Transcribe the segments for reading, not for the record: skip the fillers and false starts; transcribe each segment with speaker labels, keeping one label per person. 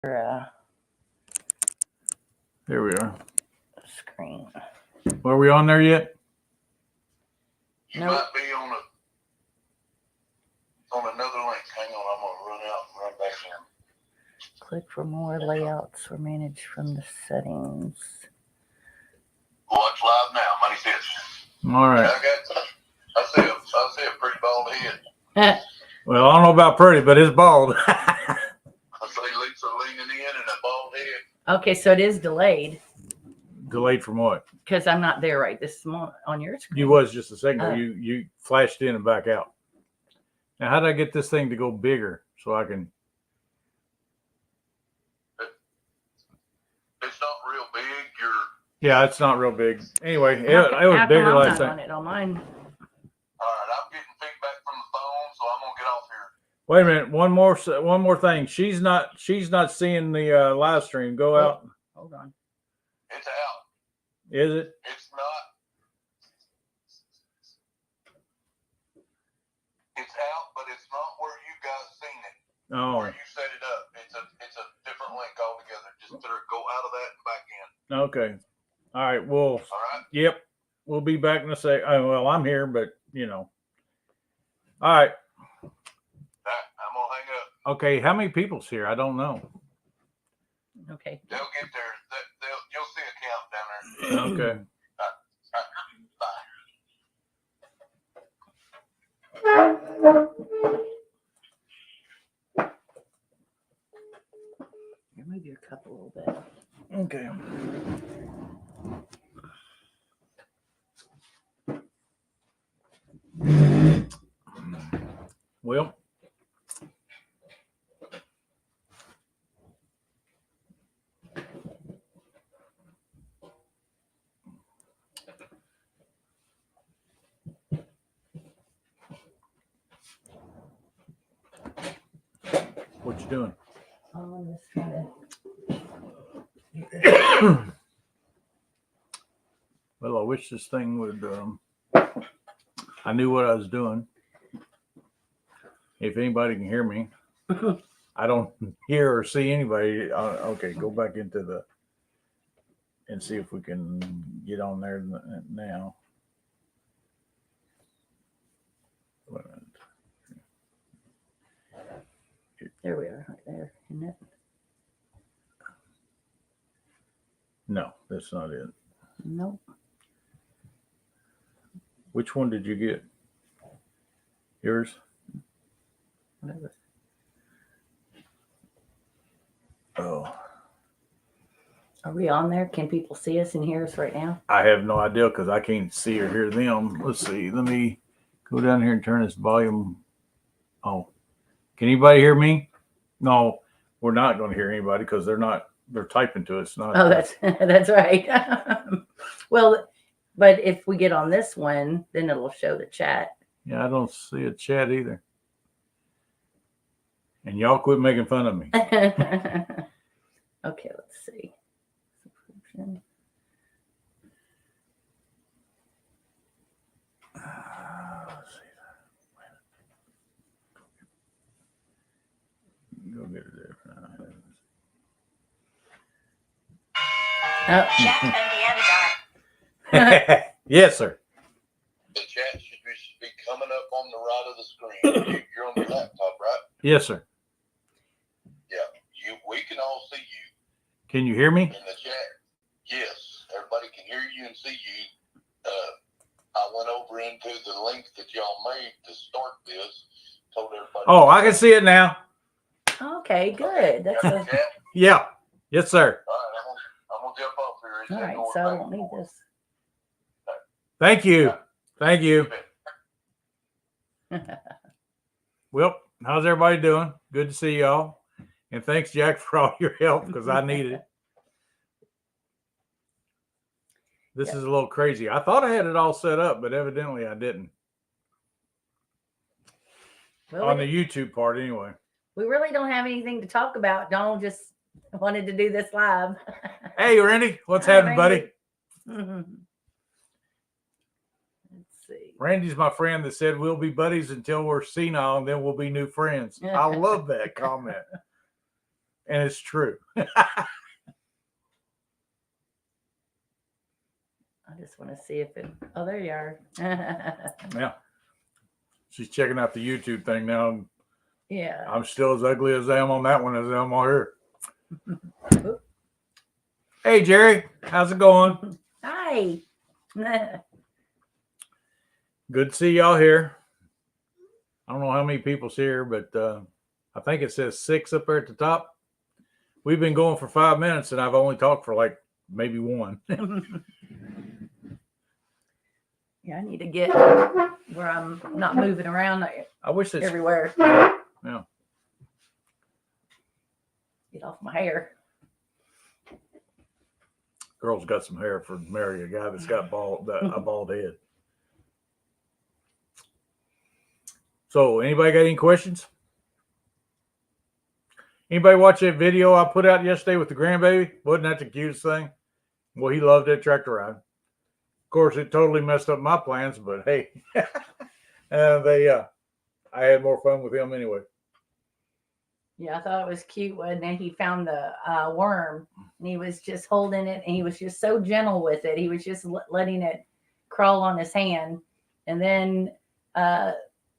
Speaker 1: There we are.
Speaker 2: Screen.
Speaker 1: Are we on there yet?
Speaker 3: You might be on another link. Hang on, I'm gonna run out and run back in.
Speaker 2: Click for more layouts or manage from the settings.
Speaker 3: Watch live now, Moneypit.
Speaker 1: All right.
Speaker 3: I see a pretty bald head.
Speaker 1: Well, I don't know about pretty, but it's bald.
Speaker 3: I see Lisa leaning in and a bald head.
Speaker 2: Okay, so it is delayed.
Speaker 1: Delayed from what?
Speaker 2: Because I'm not there right this moment on your screen.
Speaker 1: You was just a second ago.
Speaker 2: Oh.
Speaker 1: You flashed in and back out. Now, how did I get this thing to go bigger so I can?
Speaker 3: It's not real big.
Speaker 1: Yeah, it's not real big. Anyway, it
Speaker 2: How
Speaker 1: was
Speaker 2: come
Speaker 1: bigger
Speaker 2: I'm
Speaker 1: last
Speaker 2: not
Speaker 1: time.
Speaker 2: on it on mine.
Speaker 3: All right, I'm getting feedback from the phone, so I'm gonna get off here.
Speaker 1: Wait a minute. One more thing. She's not seeing the live stream. Go out.
Speaker 2: Hold on.
Speaker 3: It's out.
Speaker 1: Is it?
Speaker 3: It's not. It's out, but it's not where you guys seen it.
Speaker 1: Oh.
Speaker 3: Where you set it up. It's a different link altogether. Just better go out of that and back in.
Speaker 1: Okay. All right. Well.
Speaker 3: All right.
Speaker 1: Yep. We'll be back in a sec. Well, I'm here, but you know. All right.
Speaker 3: I'm gonna hang up.
Speaker 1: Okay. How many people's here? I don't know.
Speaker 2: Okay.
Speaker 3: They'll get there. You'll see a count down there.
Speaker 1: Okay.
Speaker 2: Here, move your cup a little bit.
Speaker 1: Okay. Well. What you doing?
Speaker 2: I'm just trying
Speaker 1: Well, I wish this thing would. I knew what I was doing. If anybody can hear me, I don't hear or see anybody. Okay, go back into the and see if we can get on there now. Wait a minute.
Speaker 2: There we are, right there, isn't it?
Speaker 1: No, that's not it.
Speaker 2: Nope.
Speaker 1: Which one did you get? Yours?
Speaker 2: Whatever.
Speaker 1: Oh,
Speaker 2: Are we on there? Can people see us and hear us right now?
Speaker 1: I have no idea because I can't see or hear them. Let's see. Let me go down here and turn this volume. Oh, can anybody hear me? No, we're not going to hear anybody because they're typing to us. Not.
Speaker 2: Oh, that's right. Well, but if we get on this one, then it'll show the chat.
Speaker 1: Yeah, I don't see a chat either. And y'all quit making fun of me.
Speaker 2: Okay, let's see. Subscription.
Speaker 1: Let's see. Go get it there.
Speaker 2: Oh.
Speaker 4: Chat Indiana.
Speaker 1: Yes, sir.
Speaker 3: The chat should be coming up on the right of the screen. You're on your laptop, right?
Speaker 1: Yes, sir.
Speaker 3: Yeah. We can all see you
Speaker 1: Can you hear me?
Speaker 3: in the chat. Yes, everybody can hear you and see you. I went over into the link that y'all made to start this. Told everybody.
Speaker 1: Oh, I can see it now.
Speaker 2: Okay, good. That's
Speaker 3: Got
Speaker 2: a,
Speaker 3: the chat?
Speaker 1: Yeah. Yes, sir.
Speaker 3: All right, I'm gonna jump off here. It's
Speaker 2: all right,
Speaker 3: going
Speaker 2: so I
Speaker 3: back
Speaker 2: don't
Speaker 3: and
Speaker 2: need
Speaker 3: forth.
Speaker 2: this.
Speaker 1: Thank you. Thank you. Well, how's everybody doing? Good to see y'all. And thanks, Jack, for all your help because I needed it. This is a little crazy. I thought I had it all set up, but evidently I didn't.
Speaker 2: Well,
Speaker 1: On the YouTube part, anyway.
Speaker 2: we really don't have anything to talk about. Don just wanted to do this live.
Speaker 1: Hey, Randy. What's
Speaker 2: Hi,
Speaker 1: happening,
Speaker 2: Randy.
Speaker 1: buddy?
Speaker 2: Let's see.
Speaker 1: Randy's my friend that said we'll be buddies until we're senile and then we'll be new friends. I love that comment. and it's true.
Speaker 2: I just want to see if it. Oh, there you are.
Speaker 1: Yeah. She's checking out the YouTube thing now.
Speaker 2: Yeah.
Speaker 1: I'm still as ugly as I am on that one as I am on her. Hey, Jerry. How's it going?
Speaker 2: Hi.
Speaker 1: Good to see y'all here. I don't know how many people's here, but I think it says 6 up there at the top. We've been going for 5 minutes, and I've only talked for like maybe 1.
Speaker 2: Yeah, I need to get where I'm not moving around
Speaker 1: I wish it's
Speaker 2: everywhere.
Speaker 1: Yeah.
Speaker 2: Get off my hair.
Speaker 1: Girl's got some hair for marry a guy that's got a bald head. So, anybody got any questions? Anybody watch that video I put out yesterday with the grandbaby? Wasn't that the cutest thing? Well, he loved that tractor ride. Of course, it totally messed up my plans, but hey, I had more fun with him anyway.
Speaker 2: Yeah, I thought it was cute when he found the worm and he was just holding it and he was just so gentle with it. He was just letting it crawl on his hand. And then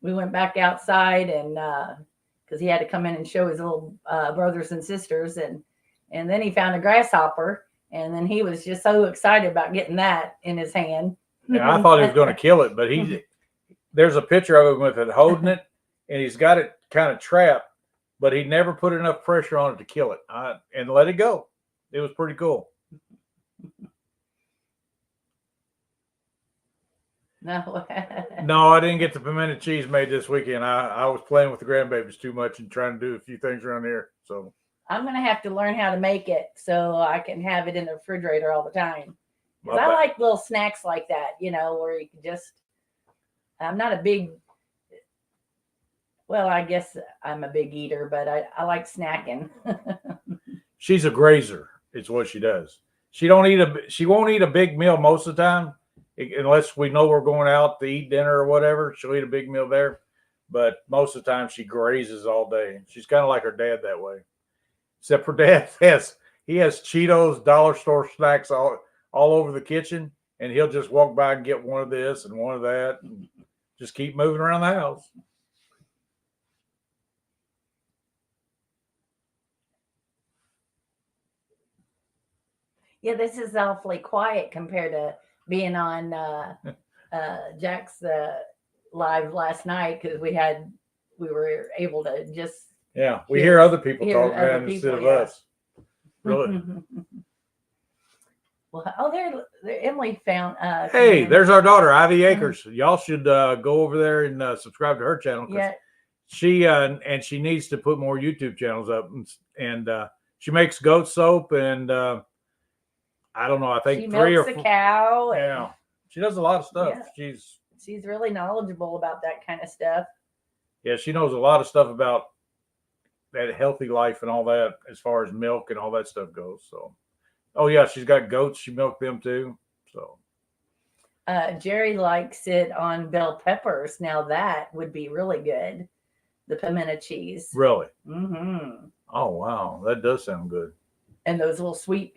Speaker 2: we went back outside and because he had to come in and show his little brothers and sisters. And then he found a grasshopper. And then he was just so excited about getting that in his hand.
Speaker 1: Yeah, I thought he was going to kill it, but there's a picture of him with it holding it, and he's got it kind of trapped, but he never put enough pressure on it to kill it and let it go. It was pretty cool.
Speaker 2: No.
Speaker 1: No, I didn't get the pimento cheese made this weekend. I was playing with the grandbabies too much and trying to do a few things around here. So
Speaker 2: I'm going to have to learn how to make it so I can have it in the refrigerator all the time. Because I like little snacks like that, where you can just, I'm not a big, well, I guess I'm a big eater, but I like snacking.
Speaker 1: She's a grazer. It's what she does. She won't eat a big meal most of the time, unless we know we're going out to eat dinner or whatever. She'll eat a big meal there. But most of the time she grazes all day. She's kind of like her dad that way. Except for dad has Cheetos, dollar store snacks all over the kitchen, and he'll just walk by and get one of this and one of that and just keep moving around the house.
Speaker 2: Yeah, this is awfully quiet compared to being on Jack's live last night because we were able to just.
Speaker 1: Yeah, we hear other people talking instead of us. Really?
Speaker 2: Well, there Emily found.
Speaker 1: Hey, there's our daughter, Ivy Akers. Y'all should go over there and subscribe to her channel.
Speaker 2: Yeah.
Speaker 1: She she needs to put more YouTube channels up, and she makes goat soap, and I don't know. I think
Speaker 2: she
Speaker 1: 3 or 4.
Speaker 2: Milks a cow.
Speaker 1: Yeah, she does a lot of stuff.
Speaker 2: Yeah. She's really knowledgeable about that kind of stuff.
Speaker 1: Yeah, she knows a lot of stuff about that healthy life and all that, as far as milk and all that stuff goes. So, oh yeah, she's got goats. She milked them too. So,
Speaker 2: Jerry likes it on bell peppers. Now that would be really good. The pimento cheese.
Speaker 1: Really?
Speaker 2: Mm-hmm.
Speaker 1: Oh wow, that does sound good.
Speaker 2: And those little sweet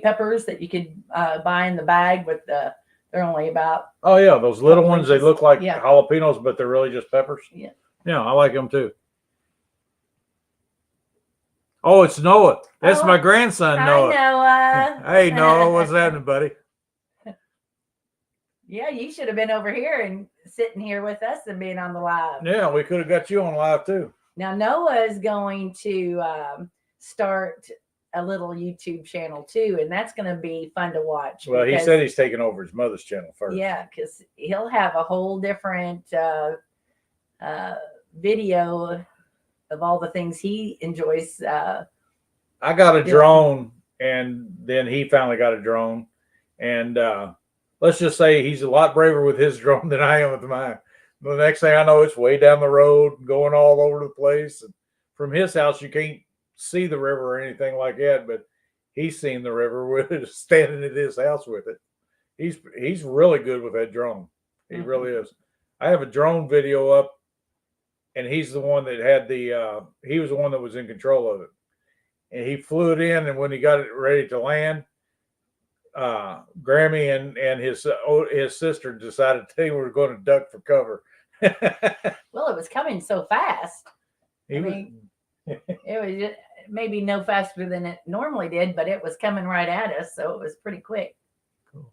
Speaker 2: peppers that you could buy in the bag with they're only about.
Speaker 1: Oh yeah, those little ones. They look like
Speaker 2: yeah.
Speaker 1: jalapenos, but they're really just peppers.
Speaker 2: Yeah.
Speaker 1: Yeah, I like them too. Oh, it's Noah. That's my grandson, Noah.
Speaker 2: Hi, Noah.
Speaker 1: Hey, Noah, what's happening, buddy?
Speaker 2: Yeah, you should have been over here and sitting here with us and being on the live.
Speaker 1: Yeah, we could have got you on live too.
Speaker 2: Now, Noah is going to start a little YouTube channel too, and that's going to be fun to watch.
Speaker 1: Well, he said he's taking over his mother's channel first.
Speaker 2: Yeah, because he'll have a whole different video of all the things he enjoys.
Speaker 1: I got a drone, and then he finally got a drone. And let's just say he's a lot braver with his drone than I am with mine. The next thing I know, it's way down the road, going all over the place. And from his house, you can't see the river or anything like that, but he's seen the river with standing at his house with it. He's really good with that drone. He really is. I have a drone video up, and he's the one that had he was the one that was in control of it. and he flew it in, and when he got it ready to land, Grammy and his sister decided they were going to duck for cover.
Speaker 2: Well, it was coming so fast.
Speaker 1: He
Speaker 2: I
Speaker 1: was,
Speaker 2: mean, it was just, maybe no faster than it normally did, but it was coming right at us, so it was pretty quick.
Speaker 1: Cool.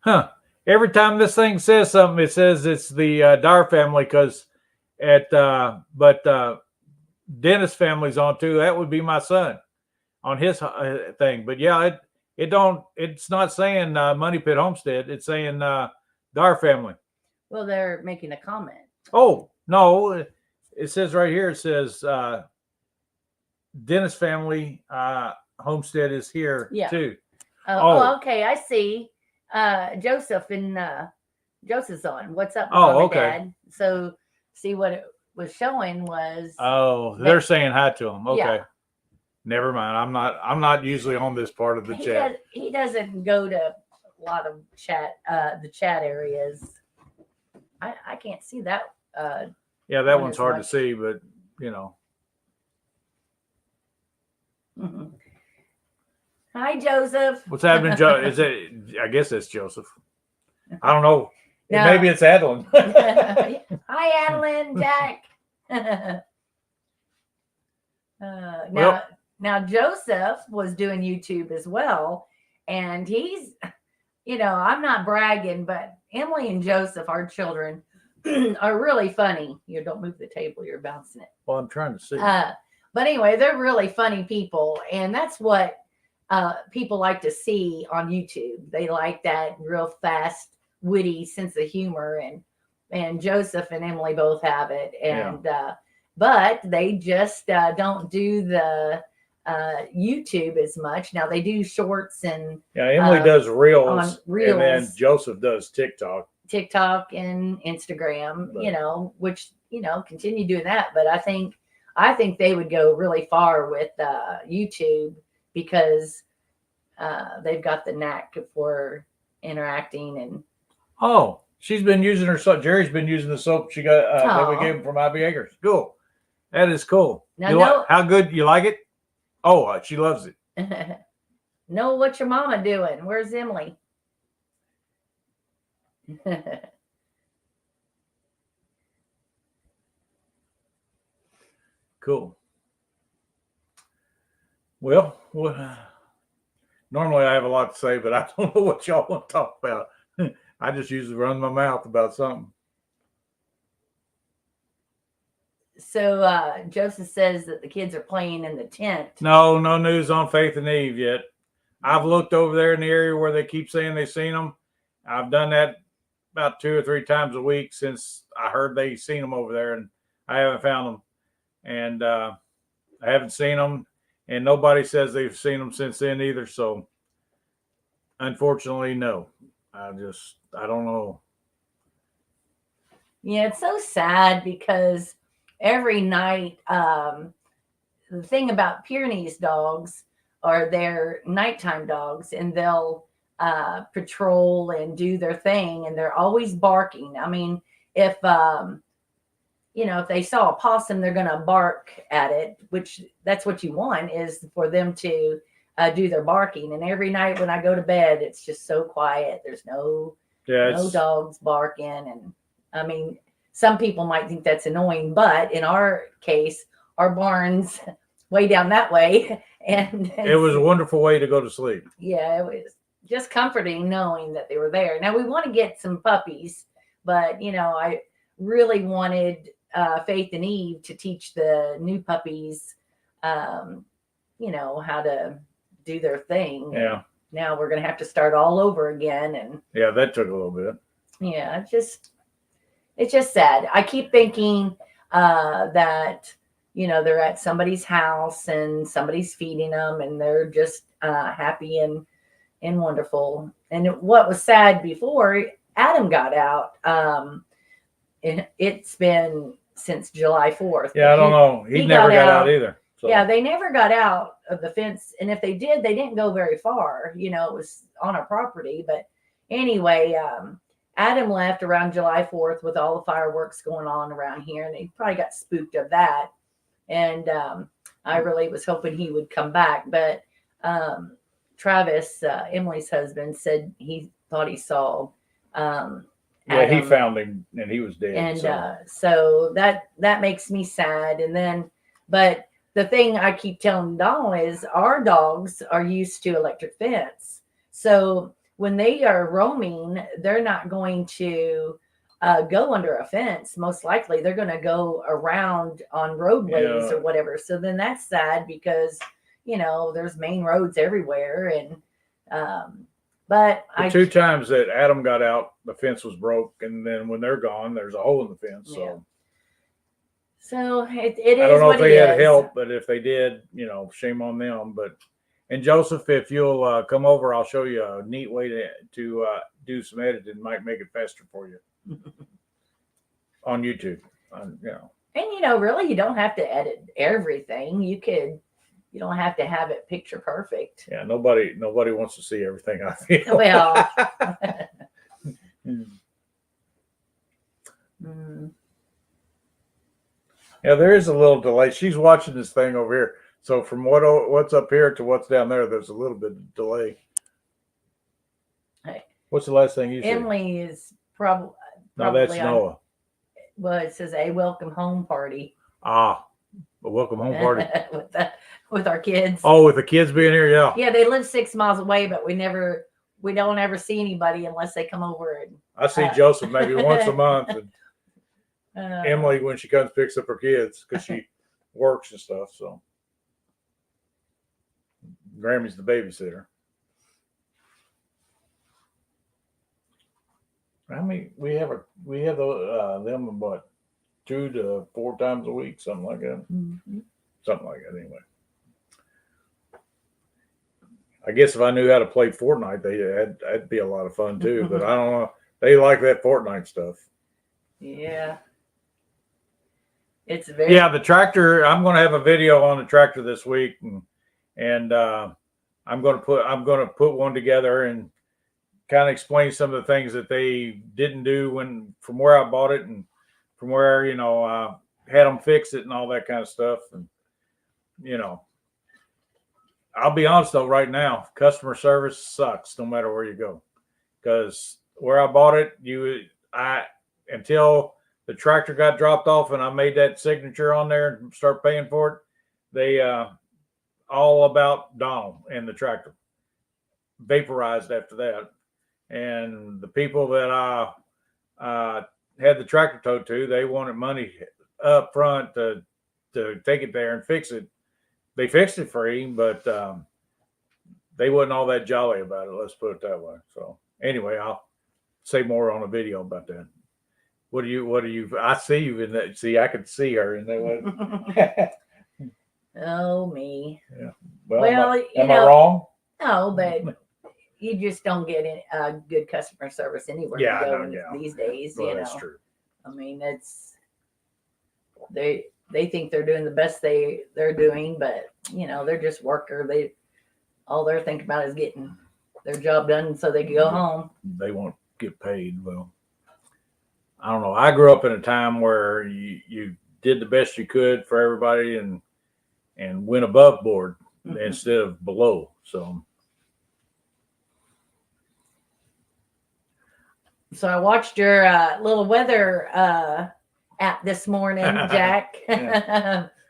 Speaker 1: Huh. Every time this thing says something, it says it's the Dar family because but Dennis family's on too. That would be my son on his thing. But yeah, it's not saying Moneypit Homestead. It's saying Dar family.
Speaker 2: Well, they're making a comment.
Speaker 1: Oh, no. It says right here, it says Dennis family homestead is here too.
Speaker 2: Oh, okay. I see. Joseph and Joseph's on. What's up,
Speaker 1: Oh,
Speaker 2: Mom and
Speaker 1: okay.
Speaker 2: Dad? So see what it was showing was
Speaker 1: they're saying hi to him. Okay.
Speaker 2: Yeah.
Speaker 1: Never mind. I'm not usually on this part of the chat.
Speaker 2: He doesn't go to a lot of the chat areas. I can't see that.
Speaker 1: Yeah, that
Speaker 2: one
Speaker 1: one's
Speaker 2: as
Speaker 1: hard
Speaker 2: much.
Speaker 1: to see, but you know.
Speaker 2: Mhm. Hi, Joseph.
Speaker 1: What's happening, Joe? Is it? I guess it's Joseph. I don't know.
Speaker 2: No.
Speaker 1: Maybe it's Adeline.
Speaker 2: Hi, Adeline, Jack. Now Joseph was doing YouTube as well, and he's, I'm not bragging, but Emily and Joseph, our children, are really funny. You don't move the table; you're bouncing it.
Speaker 1: Well, I'm trying to see.
Speaker 2: But anyway, they're really funny people, and that's what people like to see on YouTube. They like that real fast, witty sense of humor, and Joseph and Emily both have it, and but they just don't do the YouTube as much. Now they do shorts and
Speaker 1: Emily does reels,
Speaker 2: reels,
Speaker 1: and then Joseph does TikTok
Speaker 2: and Instagram. But, which continue doing that, but I think they would go really far with YouTube because they've got the knack for interacting and.
Speaker 1: Oh, she's been using her soap. Jerry's been using the soap she got that we gave him from IB Acres. Cool. That is cool.
Speaker 2: Now,
Speaker 1: how good you like it? Oh, she loves it.
Speaker 2: Know what your mama doing? Where's Emily?
Speaker 1: Cool. Well, normally I have a lot to say, but I don't know what y'all want to talk about. I just usually run my mouth about something.
Speaker 2: So Joseph says that the kids are playing in the tent.
Speaker 1: No news on Faith and Eve yet. I've looked over there in the area where they keep saying they've seen them. I've done that about 2 or 3 times a week since I heard they seen them over there, and I haven't found them. And I haven't seen them, and nobody says they've seen them since then either. So, unfortunately, no. I don't know.
Speaker 2: Yeah, it's so sad because every night, the thing about Pyrenees dogs are they're nighttime dogs, and they'll patrol and do their thing, and they're always barking. I mean, if if they saw a possum, they're going to bark at it, which that's what you want, is for them to do their barking. And every night when I go to bed, it's just so quiet. There's no dogs barking. And I mean, some people might think that's annoying, but in our case, our barn's way down that way. And
Speaker 1: it was a wonderful way to go to sleep.
Speaker 2: Yeah, it was just comforting knowing that they were there. Now we want to get some puppies, but I really wanted Faith and Eve to teach the new puppies, how to do their thing.
Speaker 1: Yeah.
Speaker 2: And now we're going to have to start all over again. And
Speaker 1: yeah, that took a little bit.
Speaker 2: Yeah, it's just sad. I keep thinking that, they're at somebody's house and somebody's feeding them and they're just happy and wonderful. And what was sad before Adam got out, it's been since July 4th.
Speaker 1: Yeah, I don't know. He never got out either. So.
Speaker 2: Yeah, they never got out of the fence. And if they did, they didn't go very far. It was on our property. But anyway, Adam left around July 4th with all the fireworks going on around here. And they probably got spooked of that. And I really was hoping he would come back. But Travis, Emily's husband, said he thought he saw
Speaker 1: Yeah,
Speaker 2: Adam.
Speaker 1: he found him and he was dead.
Speaker 2: And
Speaker 1: so.
Speaker 2: so that makes me sad. And then, but the thing I keep telling Donald is our dogs are used to electric fence. So when they are roaming, they're not going to go under a fence. Most likely they're going to go around on roadways
Speaker 1: Yeah.
Speaker 2: or whatever. So then that's sad because, you know, there's main roads everywhere. And, but
Speaker 1: The 2 times that Adam got out, the fence was broke, and then when they're gone, there's a hole in the fence. So,
Speaker 2: yeah. So it is.
Speaker 1: I don't know
Speaker 2: what
Speaker 1: if they
Speaker 2: it
Speaker 1: had
Speaker 2: is.
Speaker 1: help, but if they did, you know, shame on them. But and Joseph, if you'll come over, I'll show you a neat way to do some editing. Might make it faster for you on YouTube. You know,
Speaker 2: And you know, really, you don't have to edit everything. You don't have to have it picture perfect.
Speaker 1: yeah. Nobody wants to see everything I feel.
Speaker 2: Well.
Speaker 1: Yeah, there is a little delay. She's watching this thing over here. So from what's up here to what's down there, there's a little bit of delay.
Speaker 2: Hey.
Speaker 1: What's the last thing you said?
Speaker 2: Emily is probably.
Speaker 1: No, that's Noah.
Speaker 2: Well, it says a welcome home party.
Speaker 1: Ah, a welcome home party.
Speaker 2: with our kids.
Speaker 1: Oh, with the kids being here, yeah.
Speaker 2: Yeah, they live 6 miles away, but we don't ever see anybody unless they come over. And
Speaker 1: I see Joseph maybe once a month, and Emily when she comes picks up her kids because she works and stuff. So Grammy's the babysitter. I mean, we have them about 2 to 4 times a week, something like that.
Speaker 2: Mm-hmm.
Speaker 1: Something like that, anyway. I guess if I knew how to play Fortnite, that'd be a lot of fun too. But I don't know. They like that Fortnite stuff.
Speaker 2: Yeah. It's very.
Speaker 1: Yeah, the tractor. I'm going to have a video on the tractor this week, and I'm going to put one together and kind of explain some of the things that they didn't do from where I bought it and from where had them fix it and all that kind of stuff. And I'll be honest though, right now, customer service sucks no matter where you go, because where I bought it, until the tractor got dropped off and I made that signature on there and start paying for it, they all about Donald and the tractor vaporized after that. And the people that I had the tractor towed to, they wanted money up front to take it there and fix it. They fixed it free, but they wasn't all that jolly about it. Let's put it that way. So anyway, I'll say more on a video about that. What do you? I see you in that. See, I could see her in that.
Speaker 2: Oh me.
Speaker 1: Yeah. Well, am I wrong?
Speaker 2: No, but you just don't get good customer service anywhere you go these days.
Speaker 1: Well, that's true.
Speaker 2: I mean, they think they're doing the best they're doing, but they're just worker. All they're thinking about is getting their job done so they can go home. They
Speaker 1: won't get paid. Well, I don't know. I grew up in a time where you did the best you could for everybody and went above board instead of below. So
Speaker 2: I watched your little weather app this morning, Jack.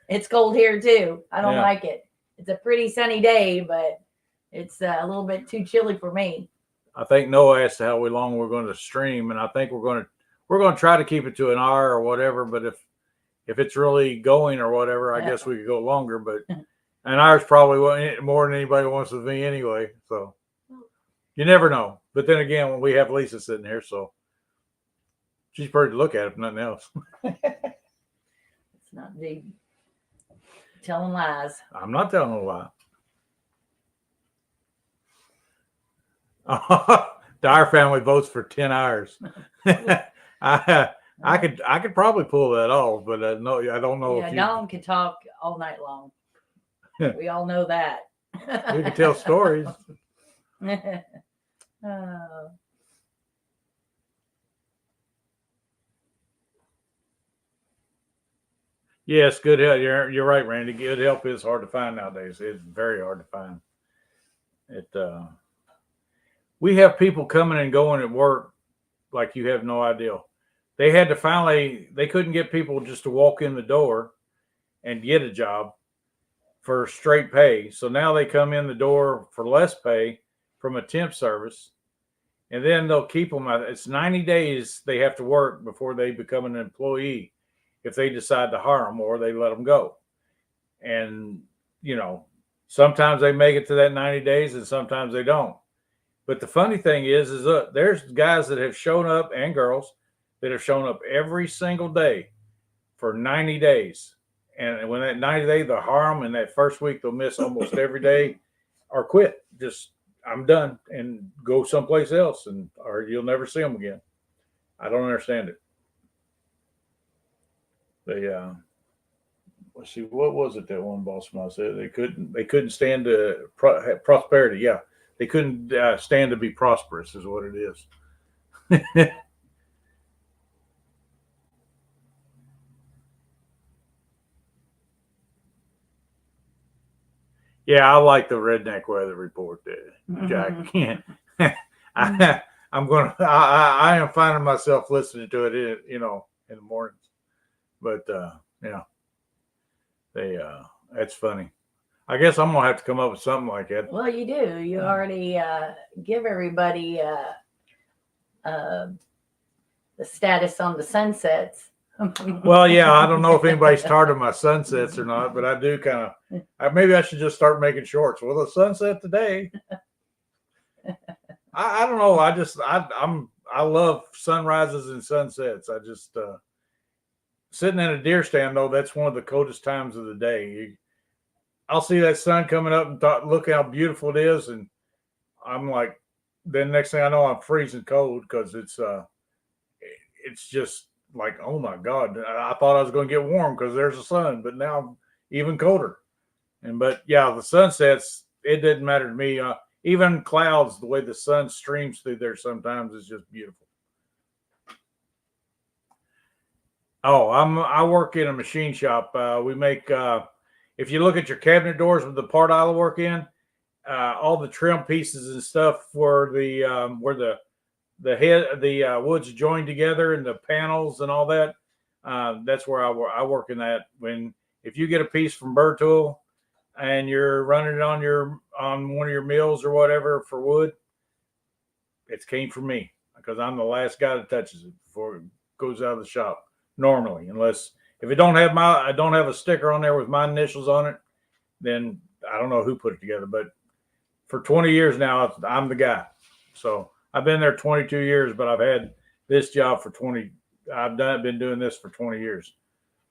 Speaker 2: It's cold here too. I don't like it. It's a pretty sunny day, but it's a little bit too chilly for me.
Speaker 1: I think Noah asked how long we're going to stream, and I think we're going to try to keep it to an hour or whatever. But if it's really going or whatever, I guess we could go longer. But an hour's probably more than anybody wants with me anyway. So you never know. But then again, when we have Lisa sitting here, so she's pretty to look at if nothing else.
Speaker 2: It's not deep. Telling lies.
Speaker 1: I'm not telling a lie. Our family votes for 10 hours. I could probably pull that off, but no, I don't know.
Speaker 2: Yeah, Don can talk all night long. We all know that.
Speaker 1: We can tell stories. Yes, good help. You're right, Randy. Good help is hard to find nowadays. It's very hard to find. We have people coming and going at work like you have no idea. They couldn't get people just to walk in the door and get a job for straight pay. So now they come in the door for less pay from a temp service, and then they'll keep them. It's 90 days they have to work before they become an employee if they decide to hire them, or they let them go. And, sometimes they make it to that 90 days and sometimes they don't. But the funny thing is look, there's guys that have shown up, and girls that have shown up every single day for 90 days. And when that 90 day, they'll hire them, and that first week they'll miss almost every day or quit. Just, I'm done, and go someplace else, or you'll never see them again. I don't understand it. Let's see, what was it that one boss of mine said? They couldn't stand to prosperity. Yeah, they couldn't stand to be prosperous, is what it is. Yeah, I like the redneck weather report there, Jack. I am finding myself listening to it, in the mornings. But yeah, that's funny. I guess I'm gonna have to come up with something like that.
Speaker 2: Well, you do. You already give everybody the status on the sunsets.
Speaker 1: Well, yeah, I don't know if anybody's tired of my sunsets or not, but I do kind of. Maybe I should just start making shorts. Well, the sunset today. I don't know. I love sunrises and sunsets. I just sitting in a deer stand though. That's one of the coldest times of the day. I'll see that sun coming up and look how beautiful it is, and I'm like, then next thing I know, I'm freezing cold because it's just like, oh my God, I thought I was going to get warm because there's the sun, but now I'm even colder. But yeah, the sunsets, it didn't matter to me. Even clouds, the way the sun streams through there sometimes is just beautiful. Oh, I work in a machine shop. We make, if you look at your cabinet doors with the part I work in, all the trim pieces and stuff for where the woods joined together and the panels and all that. That's where I work in that. If you get a piece from Bertool and you're running it on one of your mills or whatever for wood, it came from me because I'm the last guy that touches it before it goes out of the shop. Normally, unless if I don't have a sticker on there with my initials on it, then I don't know who put it together. But for 20 years now, I'm the guy. So I've been there 22 years, but I've had this job for 20. Been doing this for 20 years.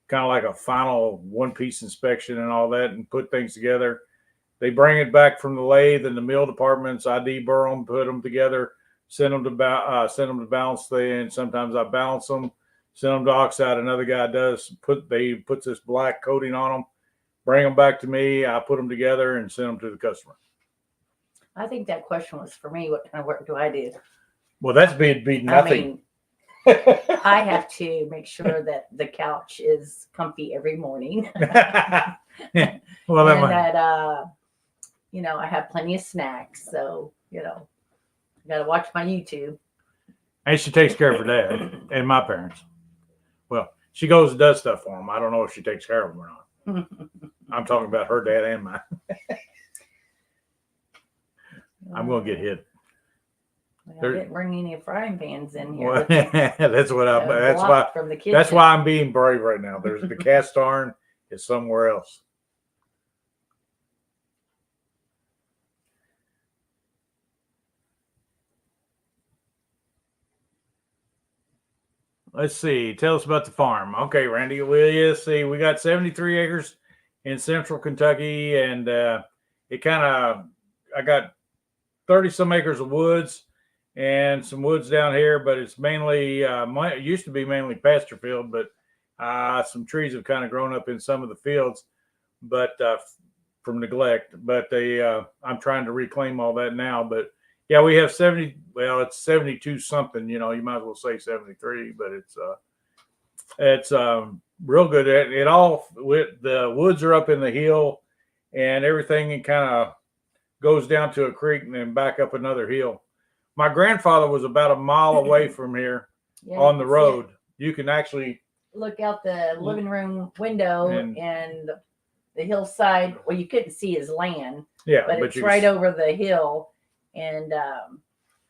Speaker 1: Kind of like a final one-piece inspection and all that, and put things together. They bring it back from the lathe and the mill departments. I deburr them, put them together, send them to balance things. Sometimes I balance them, send them to oxide. Another guy puts this black coating on them, bring them back to me. I put them together and send them to the customer.
Speaker 2: I think that question was for me. What kind of work do I do?
Speaker 1: Well, that's be nothing.
Speaker 2: I have to make sure that the couch is comfy every morning.
Speaker 1: Well,
Speaker 2: and that I have plenty of snacks. So, I got to watch my YouTube.
Speaker 1: And she takes care of her dad and my parents. Well, she goes and does stuff for them. I don't know if she takes care of them or not. I'm talking about her dad and mine. I'm going to get hit.
Speaker 2: I didn't bring any frying pans in here.
Speaker 1: Well, that's why I'm being brave right now. There's the cast iron is somewhere else. Let's see. Tell us about the farm. Okay, Randy. Well, see, we got 73 acres in central Kentucky, and I got 30 some acres of woods and some woods down here, but it's mainly it used to be mainly pasture field, but some trees have kind of grown up in some of the fields, but from neglect. But I'm trying to reclaim all that now. But yeah, we have 70. Well, it's 72 something. You might as well say 73, but it's It's real good. It all with the woods are up in the hill, and everything kind of goes down to a creek and then back up another hill. My grandfather was about a mile away from here
Speaker 2: Yeah,
Speaker 1: on
Speaker 2: you
Speaker 1: the
Speaker 2: can see it.
Speaker 1: road. You can actually
Speaker 2: Look out the living room window
Speaker 1: And-
Speaker 2: and the hillside. Well, you couldn't see his land,
Speaker 1: yeah,
Speaker 2: but it's
Speaker 1: you
Speaker 2: right
Speaker 1: can,
Speaker 2: over the hill, and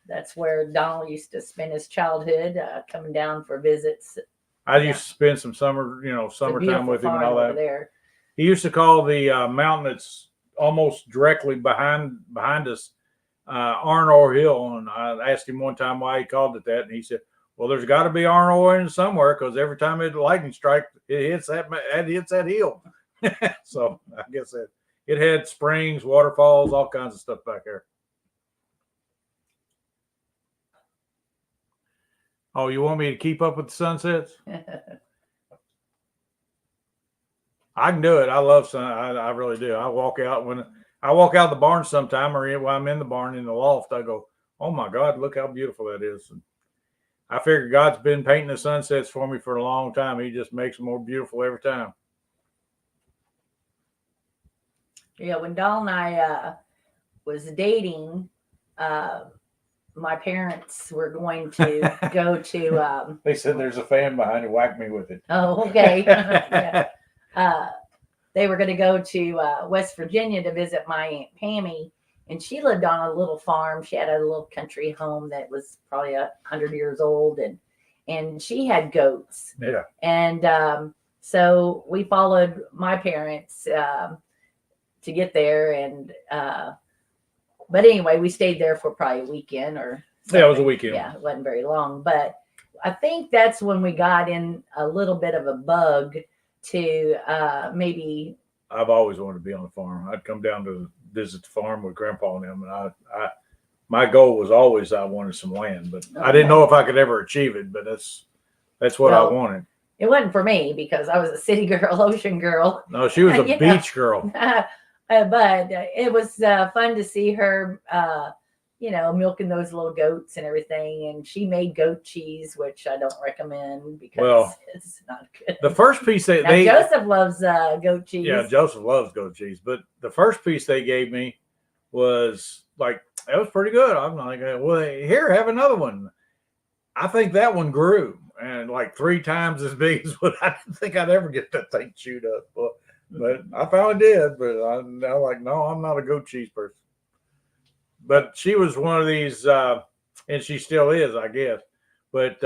Speaker 2: that's where Donald used to spend his childhood, coming down for visits.
Speaker 1: I used to spend some summer,
Speaker 2: It's a
Speaker 1: summertime
Speaker 2: beautiful
Speaker 1: with him and
Speaker 2: farm
Speaker 1: all
Speaker 2: over
Speaker 1: that.
Speaker 2: there.
Speaker 1: He used to call the mountain that's almost directly behind us Iron Ore Hill, and I asked him one time why he called it that, and he said, "Well, there's got to be iron ore in somewhere because every time it lightning strike, it hits that hill." So I guess that it had springs, waterfalls, all kinds of stuff back there. Oh, you want me to keep up with the sunsets? I can do it. I love sun. I really do. I walk out the barn sometime, or when I'm in the barn in the loft, I go, "Oh my God, look how beautiful that is." And I figure God's been painting the sunsets for me for a long time. He just makes them more beautiful every time.
Speaker 2: Yeah, when Donald and I was dating, my parents were going to go to.
Speaker 1: They said there's a fan behind you. Whack me with it.
Speaker 2: Oh, okay. Yeah. They were going to go to West Virginia to visit my Aunt Pammy, and she lived on a little farm. She had a little country home that was probably 100 years old, and she had goats.
Speaker 1: Yeah.
Speaker 2: And so we followed my parents to get there, and but anyway, we stayed there for probably a weekend or something.
Speaker 1: Yeah, it was a weekend.
Speaker 2: Yeah, it wasn't very long, but I think that's when we got in a little bit of a bug to maybe.
Speaker 1: I've always wanted to be on the farm. I'd come down to visit the farm with Grandpa and them, and I my goal was always I wanted some land, but I didn't know if I could ever achieve it. But that's what I wanted.
Speaker 2: It wasn't for me because I was a city girl, ocean girl.
Speaker 1: No, she was a
Speaker 2: You know.
Speaker 1: beach girl.
Speaker 2: But it was fun to see her, milking those little goats and everything. And she made goat cheese, which I don't recommend because it's not good.
Speaker 1: The first piece
Speaker 2: Joseph loves goat cheese.
Speaker 1: Yeah, Joseph loves goat cheese. But the first piece they gave me was like, that was pretty good. I'm like, well, here, have another one. I think that one grew and like 3 times as big as what I didn't think I'd ever get that thing chewed up. But I finally did. But I'm like, no, I'm not a goat cheese person. But she was one of these, and she still is, I guess. But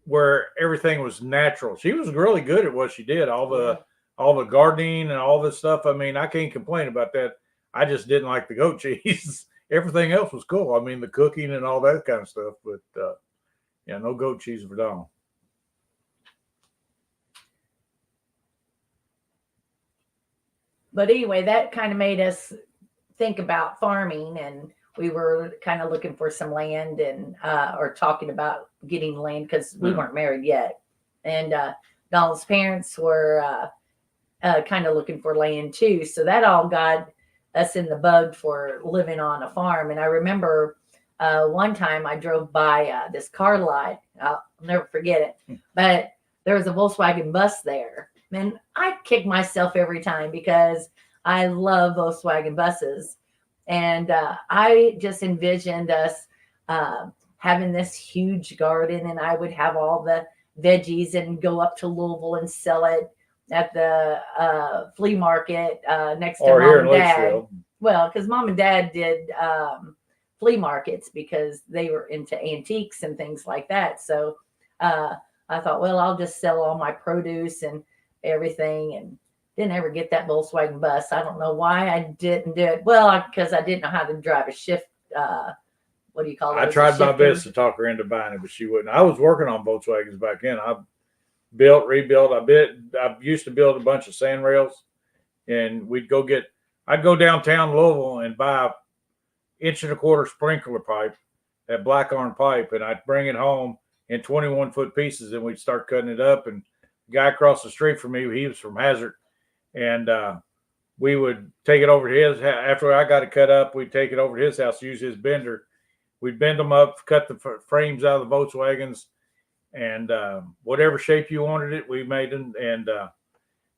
Speaker 1: where everything was natural. She was really good at what she did. All the gardening and all this stuff. I mean, I can't complain about that. I just didn't like the goat cheese. Everything else was cool. I mean, the cooking and all that kind of stuff. But no goat cheese for Donald.
Speaker 2: But anyway, that kind of made us think about farming, and we were kind of looking for some land and or talking about getting land because we weren't married yet. And Donald's parents were kind of looking for land too. So that all got us in the bug for living on a farm. And I remember one time I drove by this car lot. I'll never forget it. But there was a Volkswagen bus there. And I kick myself every time because I love Volkswagen buses. And I just envisioned us having this huge garden, and I would have all the veggies and go up to Louisville and sell it at the flea market next to
Speaker 1: Or
Speaker 2: Mom
Speaker 1: here
Speaker 2: and
Speaker 1: in
Speaker 2: Dad.
Speaker 1: Litchfield.
Speaker 2: Well, because Mom and Dad did flea markets because they were into antiques and things like that. So I thought, well, I'll just sell all my produce and everything, and didn't ever get that Volkswagen bus. I don't know why I didn't do it. Well, because I didn't know how to drive a shift. What do you call it?
Speaker 1: I tried my best to talk her into buying it, but she wouldn't. I was working on Volkswagens back then. I built, rebuilt. I used to build a bunch of sand rails, and I'd go downtown Louisville and buy an 1.25-inch sprinkler pipe, that black iron pipe, and I'd bring it home in 21-foot pieces, and we'd start cutting it up. And the guy across the street from me, he was from Hazard, and we would take it over to his house. After I got it cut up, we'd take it over to his house, use his bender. We'd bend them up, cut the frames out of the Volkswagens, and whatever shape you wanted it, we made them. And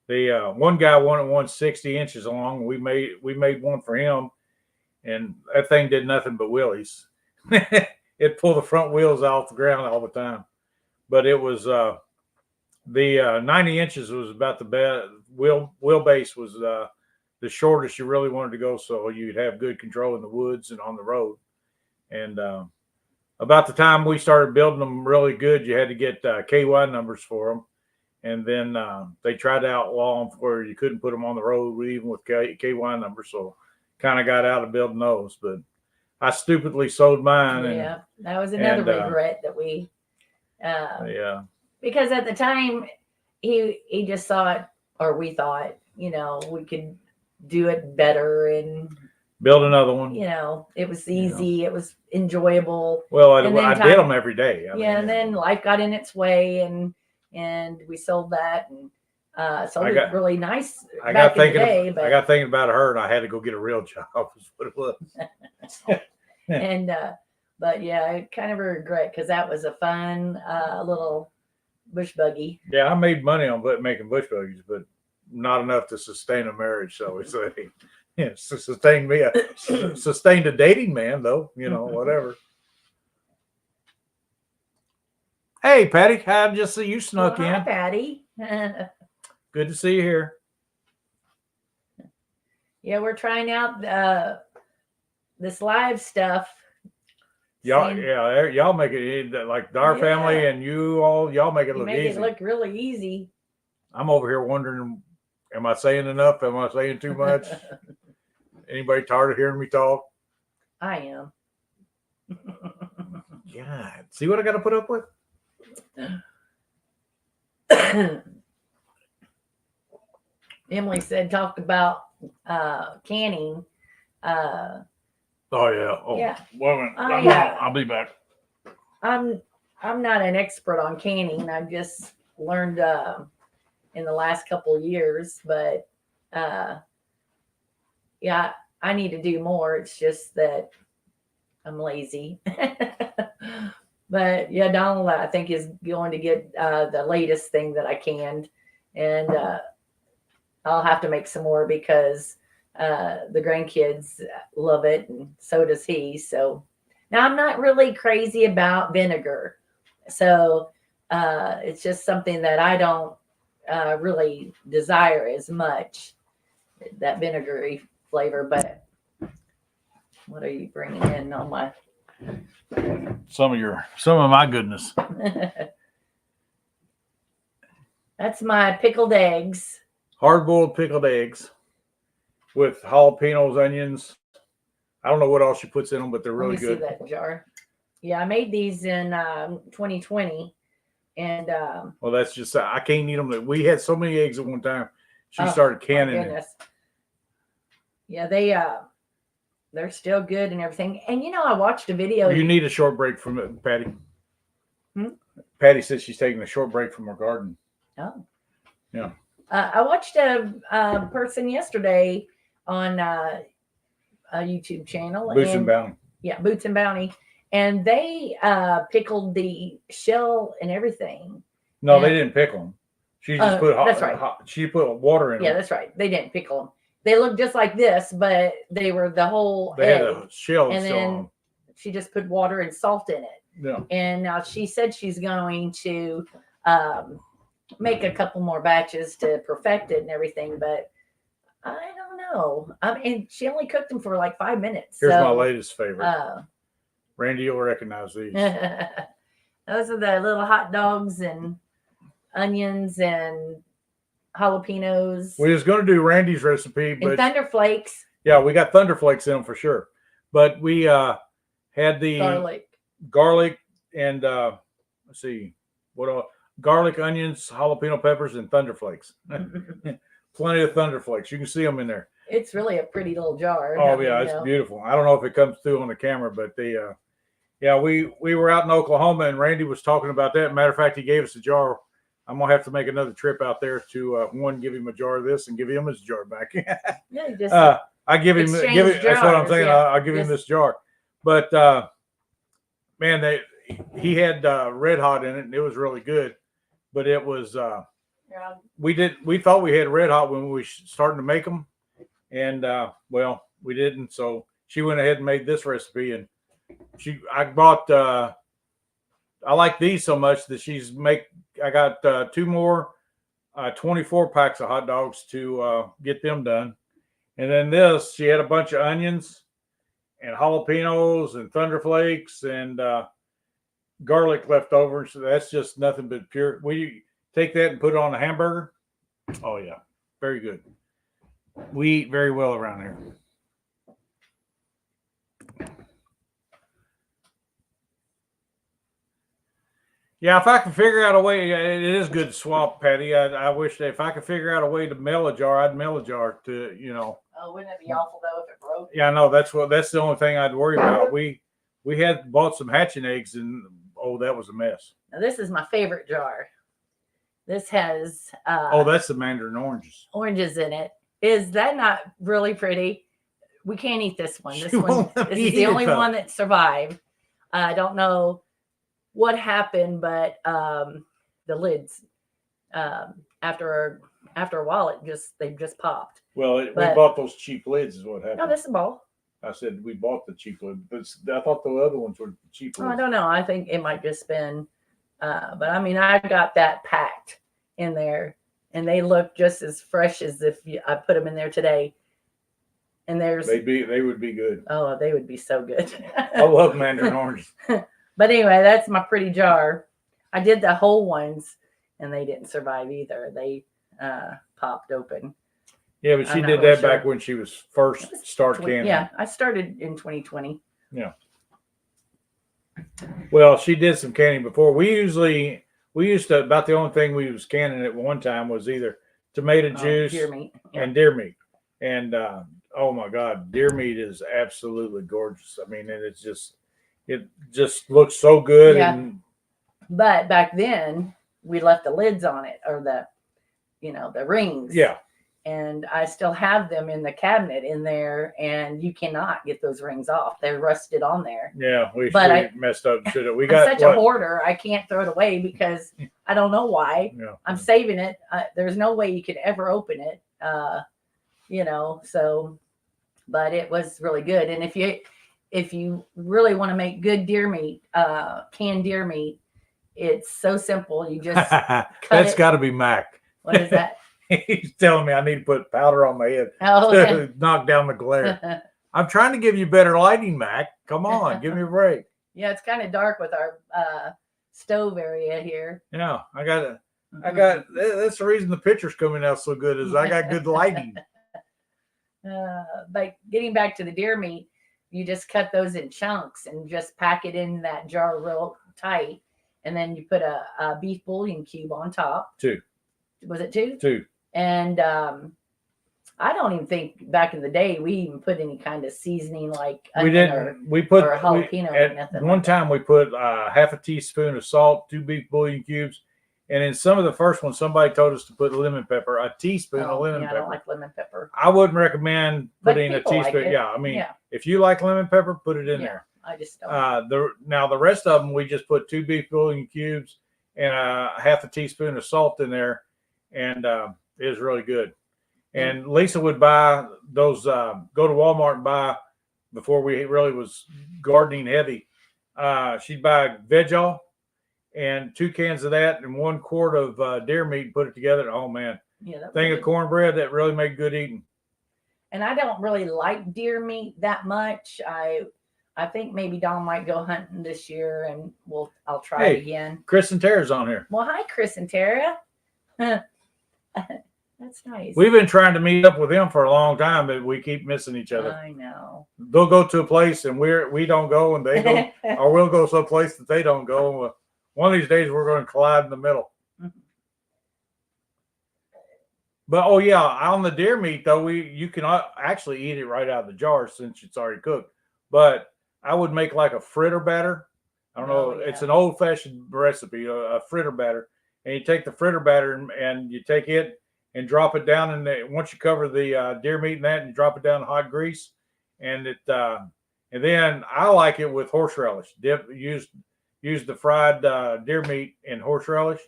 Speaker 1: the one guy wanted one 60 inches long. We made one for him, and that thing did nothing but wheelies. It pulled the front wheels off the ground all the time. But it was the 90 inches was about the best. Wheelbase was the shortest you really wanted to go, so you'd have good control in the woods and on the road. And about the time we started building them really good, you had to get KY numbers for them. And then they tried to outlaw them where you couldn't put them on the road even with KY numbers. So kind of got out of building those. But I stupidly sold mine.
Speaker 2: Yeah, that was another regret that we.
Speaker 1: Yeah.
Speaker 2: Because at the time, he just thought, or we thought, you know, we could do it better and
Speaker 1: build another one.
Speaker 2: You know, it was easy. It was enjoyable.
Speaker 1: Well, I did them every day. I mean,
Speaker 2: and then life got in its way, and we sold that, and sold it really nice.
Speaker 1: I got thinking about her, and I had to go get a real job. Is what it was.
Speaker 2: And but yeah, I kind of regret because that was a fun little bush buggy.
Speaker 1: Yeah, I made money on making bush buggies, but not enough to sustain a marriage, shall we say. Yeah, sustained a dating man, though, you know, whatever. Hey, Patty, I just see you snuck in.
Speaker 2: Hi, Patty.
Speaker 1: Good to see you here.
Speaker 2: Yeah, we're trying out this live stuff.
Speaker 1: Y'all make it like our family and y'all make it look easy.
Speaker 2: Make it look really easy.
Speaker 1: I'm over here wondering, am I saying enough? Am I saying too much? Anybody tired of hearing me talk?
Speaker 2: I am.
Speaker 1: God, see what I got to put up with?
Speaker 2: Emily said, talked about canning.
Speaker 1: Oh yeah. Oh
Speaker 2: yeah.
Speaker 1: Well, I'll be back.
Speaker 2: I'm not an expert on canning. I've just learned in the last couple of years, but yeah, I need to do more. It's just that I'm lazy. But yeah, Donald, I think, is going to get the latest thing that I canned, and I'll have to make some more because the grandkids love it, and so does he. So now I'm not really crazy about vinegar, so it's just something that I don't really desire as much, that vinegary flavor. But what are you bringing in on my?
Speaker 1: Some of my goodness.
Speaker 2: That's my pickled eggs.
Speaker 1: Hard-boiled pickled eggs with jalapenos, onions. I don't know what else she puts in them, but they're really good.
Speaker 2: See that jar? Yeah, I made these in 2020, and
Speaker 1: well, that's just I can't eat them. We had so many eggs at one time. She started canning it.
Speaker 2: Yeah, they're still good and everything. And you know, I watched a video.
Speaker 1: You need a short break from it, Patty. Patty says she's taking a short break from her garden.
Speaker 2: Oh,
Speaker 1: yeah.
Speaker 2: I watched a person yesterday on a YouTube channel.
Speaker 1: Boots and Bounty.
Speaker 2: Yeah, Boots and Bounty. And they pickled the shell and everything.
Speaker 1: No, they didn't pickle them. She just put she put water in them.
Speaker 2: Yeah, that's right. They didn't pickle them. They looked just like this, but they were the whole egg.
Speaker 1: Had a shell
Speaker 2: and then she just put water and salt in it.
Speaker 1: Yeah.
Speaker 2: And now she said she's going to make a couple more batches to perfect it and everything, but I don't know. I mean, she only cooked them for like 5 minutes.
Speaker 1: Here's my latest favorite. Randy, you'll recognize these.
Speaker 2: Those are the little hot dogs and onions and jalapenos.
Speaker 1: We was going to do Randy's recipe, but
Speaker 2: Thunder Flakes.
Speaker 1: Yeah, we got Thunder Flakes in them for sure. But we had the garlic and let's see, garlic, onions, jalapeno peppers, and Thunder Flakes. Plenty of Thunder Flakes. You can see them in there.
Speaker 2: It's really a pretty little jar.
Speaker 1: Oh yeah, it's beautiful. I don't know if it comes through on the camera, but we were out in Oklahoma and Randy was talking about that. Matter of fact, he gave us a jar. I'm gonna have to make another trip out there to give him a jar of this and give him his jar back. I give him that's what I'm saying. I'll give him this jar. But man, he had red hot in it, and it was really good. But it was we thought we had red hot when we were starting to make them, and well, we didn't. So she went ahead and made this recipe, and I bought. I like these so much that I got 2 more 24 packs of hot dogs to get them done. And then this, she had a bunch of onions and jalapenos and Thunder Flakes and garlic left over. So that's just nothing but pure. We take that and put it on a hamburger. Oh, yeah. Very good. We eat very well around here. Yeah, if I could figure out a way, it is good to swap, Patty. I wish that if I could figure out a way to mail a jar, I'd mail a jar to,
Speaker 2: Oh, wouldn't it be awful though if it broke?
Speaker 1: Yeah, I know. That's the only thing I'd worry about. We had bought some hatching eggs, and that was a mess.
Speaker 2: Now this is my favorite jar. This has
Speaker 1: that's the mandarin
Speaker 2: oranges in it. Is that not really pretty? We can't eat this one. This is the only one that survived. I don't know what happened, but the lids after a while they just popped.
Speaker 1: Well, we bought those cheap lids is what happened.
Speaker 2: No, this is a bowl.
Speaker 1: I said we bought the cheap lid, but I thought the other ones were cheap lids.
Speaker 2: I don't know. I think it might just been but I mean, I got that packed in there, and they look just as fresh as if I put them in there today. And they would be good. Oh, they would be so good.
Speaker 1: I love mandarin oranges.
Speaker 2: But anyway, that's my pretty jar. I did the whole ones, and they didn't survive either. They popped open.
Speaker 1: Yeah, but she did that back when she was first canning.
Speaker 2: Yeah, I started in 2020.
Speaker 1: Yeah. Well, she did some canning before. We used to, about the only thing we was canning at one time was either tomato juice and deer meat. And oh my God, deer meat is absolutely gorgeous. I mean, and it just looks so good.
Speaker 2: Yeah. But back then we left the lids on it, or the rings.
Speaker 1: Yeah.
Speaker 2: And I still have them in the cabinet in there, and you cannot get those rings off. They're rusted on there.
Speaker 1: Yeah, we messed up. We
Speaker 2: got such a hoarder. I can't throw it away because I don't know why.
Speaker 1: Yeah.
Speaker 2: I'm saving it. There's no way you could ever open it. So, but it was really good. And if you really want to make good deer meat, canned deer meat, it's so simple. You just
Speaker 1: that's got to be Mac.
Speaker 2: What is that?
Speaker 1: He's telling me I need to put powder on my head to knock down the glare. I'm trying to give you better lighting, Mac. Come on, give me a break.
Speaker 2: Yeah, it's kind of dark with our stove area here.
Speaker 1: Yeah, I got that's the reason the picture's coming out so good is I got good lighting.
Speaker 2: But getting back to the deer meat, you just cut those in chunks and just pack it in that jar real tight. And then you put a beef bouillon cube on top. 2. Was it 2?
Speaker 1: 2.
Speaker 2: And I don't even think back in the day we even put any kind of seasoning like
Speaker 1: we didn't. We put
Speaker 2: or jalapeno.
Speaker 1: At
Speaker 2: nothing
Speaker 1: one
Speaker 2: like
Speaker 1: time we put half a teaspoon of salt, 2 beef bouillon cubes, and in some of the first ones somebody told us to put lemon pepper, a teaspoon of lemon pepper.
Speaker 2: I don't like lemon pepper.
Speaker 1: I wouldn't recommend putting a teaspoon.
Speaker 2: Like
Speaker 1: yeah, I mean, if you like lemon pepper, put it in there.
Speaker 2: I just don't.
Speaker 1: Now the rest of them we just put 2 beef bouillon cubes and half a teaspoon of salt in there, and it was really good. And Lisa would buy those, go to Walmart and buy, before we really was gardening heavy, she'd buy veg-all and 2 cans of that and 1 quart of deer meat and put it together. Oh man, thing of cornbread that really made good eating.
Speaker 2: And I don't really like deer meat that much. I think maybe Don might go hunting this year, and I'll try it again.
Speaker 1: Chris and Tara's on here.
Speaker 2: Well, hi, Chris and Tara. That's nice.
Speaker 1: We've been trying to meet up with them for a long time, but we keep missing each other.
Speaker 2: I know.
Speaker 1: They'll go to a place and we don't go, and they go, or we'll go someplace that they don't go. One of these days we're going to collide in the middle. Mm-hmm. But on the deer meat though, you can actually eat it right out of the jar since it's already cooked. But I would make like a fritter batter. I don't know. Yeah. It's an old-fashioned recipe, a fritter batter. And you take the fritter batter and you take it and drop it down. And once you cover the deer meat in that, and you drop it down in hot grease. And then I like it with horseradish. use the fried deer meat and horseradish.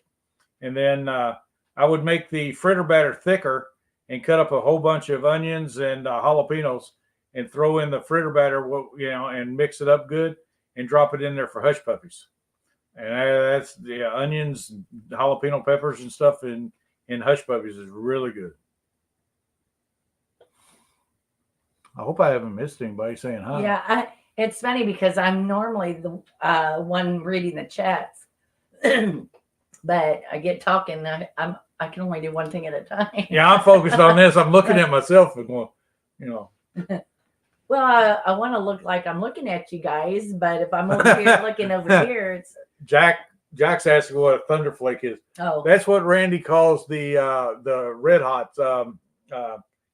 Speaker 1: And then I would make the fritter batter thicker and cut up a whole bunch of onions and jalapenos and throw in the fritter batter, and mix it up good and drop it in there for hush puppies. And that's the onions, jalapeno peppers and stuff in hush puppies is really good. I hope I haven't missed anybody saying hi.
Speaker 2: Yeah, it's funny because I'm normally the one reading the chats, but I get talking. I can only do one thing at a time.
Speaker 1: Yeah, I'm focused on this. I'm looking at myself and going,
Speaker 2: Well, I want to look like I'm looking at you guys, but if I'm over here looking over here, it's
Speaker 1: Jack's asking what a thunderflake is.
Speaker 2: oh,
Speaker 1: That's what Randy calls the red hot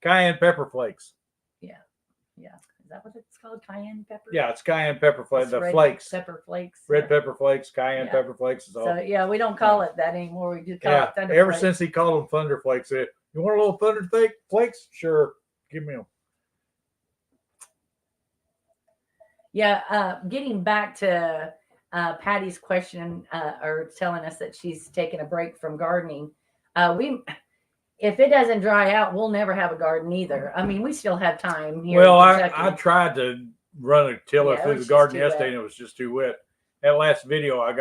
Speaker 1: cayenne pepper flakes.
Speaker 2: yeah. Is that what it's called? Cayenne pepper?
Speaker 1: Yeah, it's cayenne pepper flakes.
Speaker 2: It's
Speaker 1: The
Speaker 2: red
Speaker 1: flakes,
Speaker 2: pepper flakes.
Speaker 1: red
Speaker 2: Yeah.
Speaker 1: pepper flakes, cayenne
Speaker 2: Yeah.
Speaker 1: pepper flakes is all.
Speaker 2: So yeah, we don't call it that anymore. We just call it thunder
Speaker 1: Ever
Speaker 2: flakes.
Speaker 1: since he called them thunder flakes, you want a little thunder flakes? Sure, give me them.
Speaker 2: Yeah, getting back to Patty's question, or telling us that she's taking a break from gardening. If it doesn't dry out, we'll never have a garden either. I mean, we still have time here.
Speaker 1: Well,
Speaker 2: in
Speaker 1: I
Speaker 2: Kentucky.
Speaker 1: tried to run a tiller
Speaker 2: Yeah, it
Speaker 1: through
Speaker 2: was
Speaker 1: the garden
Speaker 2: just too
Speaker 1: yesterday,
Speaker 2: wet.
Speaker 1: and it was just too wet. That last video, I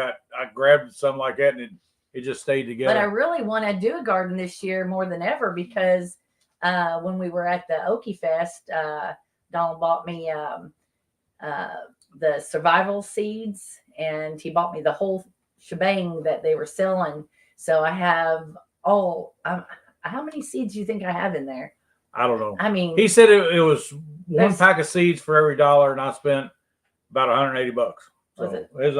Speaker 1: grabbed something like that, and it just stayed together.
Speaker 2: But I really want to do a garden this year more than ever because when we were at the Okie Fest, Donald bought me the survival seeds, and he bought me the whole shebang that they were selling. So I have how many seeds do you think I have in there?
Speaker 1: I don't know.
Speaker 2: I mean,
Speaker 1: He said it was one
Speaker 2: There's-
Speaker 1: pack of seeds for every $1, and I spent about $180.
Speaker 2: Was
Speaker 1: So
Speaker 2: it?
Speaker 1: it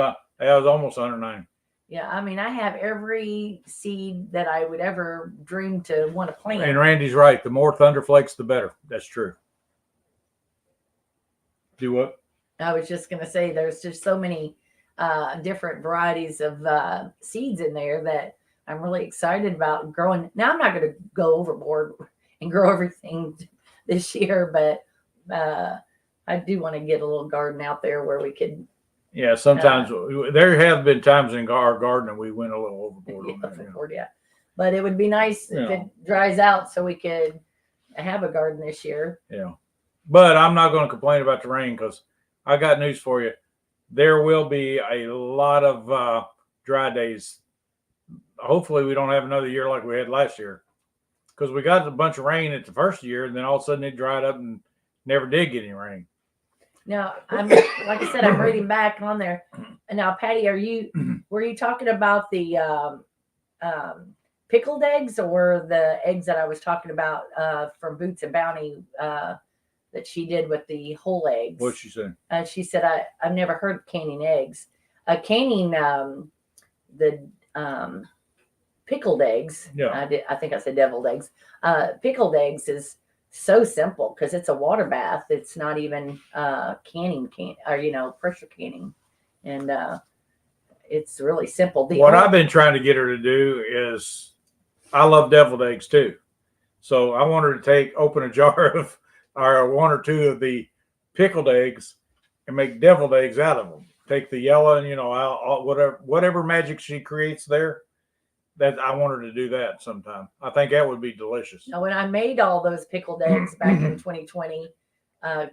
Speaker 1: was almost 190.
Speaker 2: yeah, I mean, I have every seed that I would ever dream to want to plant.
Speaker 1: And Randy's right. The more thunder flakes, the better. That's true. Do what?
Speaker 2: I was just going to say there's just so many different varieties of seeds in there that I'm really excited about growing. Now, I'm not going to go overboard and grow everything this year, but I do want to get a little garden out there where we could.
Speaker 1: Yeah, sometimes there have been times in our garden that we went a little overboard on that.
Speaker 2: Overboard, yeah. But it would be nice if it dries out so we could have a garden this year.
Speaker 1: Yeah. But I'm not going to complain about the rain because I got news for you. There will be a lot of dry days. Hopefully we don't have another year like we had last year, because we got a bunch of rain at the first year, and then all of a sudden it dried up and never did get any rain.
Speaker 2: Now, I'm like I said, I'm reading back on there. And now, Patty, were you talking about the pickled eggs, or the eggs that I was talking about from Boots and Bounty that she did with the whole eggs?
Speaker 1: What'd she say?
Speaker 2: She said, I've never heard of canning eggs. Canning the pickled eggs.
Speaker 1: Yeah.
Speaker 2: I think I said deviled eggs. Pickled eggs is so simple because it's a water bath. It's not even canning or pressure canning, and it's really simple.
Speaker 1: What I've been trying to get her to do is, I love deviled eggs too, so I want her to open a jar of or one or two of the pickled eggs and make deviled eggs out of them. Take the yellow and whatever magic she creates there. That I want her to do that sometime. I think that would be delicious.
Speaker 2: Now, when I made all those pickled eggs back in 2020,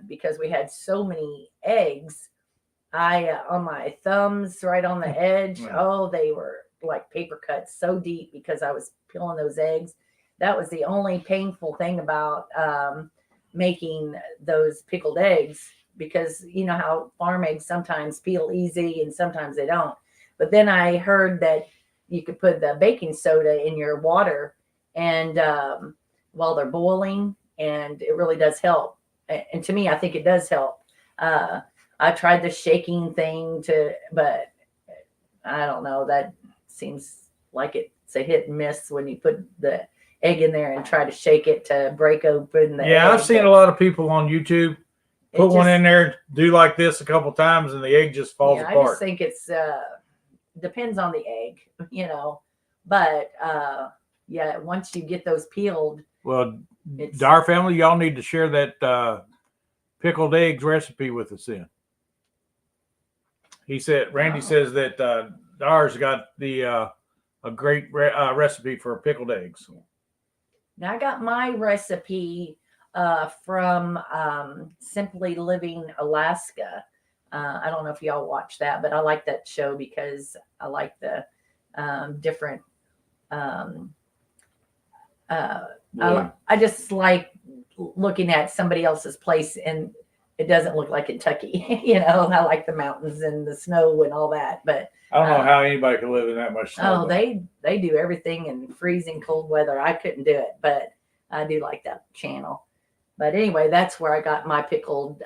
Speaker 2: because we had so many eggs, I on my thumbs right on the edge. Oh, they were like paper cuts so deep because I was peeling those eggs. That was the only painful thing about making those pickled eggs, because you know how farm eggs sometimes peel easy and sometimes they don't. But then I heard that you could put the baking soda in your water and while they're boiling, and it really does help. And to me, I think it does help. I tried the shaking thing but I don't know. That seems like it's a hit and miss when you put the egg in there and try to shake it to break open the egg.
Speaker 1: I've seen a lot of people on YouTube put one in there, do like this a couple times, and the egg just falls apart.
Speaker 2: I just think it's depends on the egg, but once you get those peeled.
Speaker 1: Well, Dar family, y'all need to share that pickled eggs recipe with us then. He said, Randy
Speaker 2: Oh.
Speaker 1: says that ours got the a great recipe for pickled eggs.
Speaker 2: Now I got my recipe from Simply Living Alaska. I don't know if y'all watch that, but I like that show because I like the different. I just like looking at somebody else's place, and it doesn't look like Kentucky. You know, I like the mountains and the snow and all that, but
Speaker 1: I don't know how anybody can live in that much snow.
Speaker 2: oh, they do everything in freezing cold weather. I couldn't do it, but I do like that channel. But anyway, that's where I got my pickled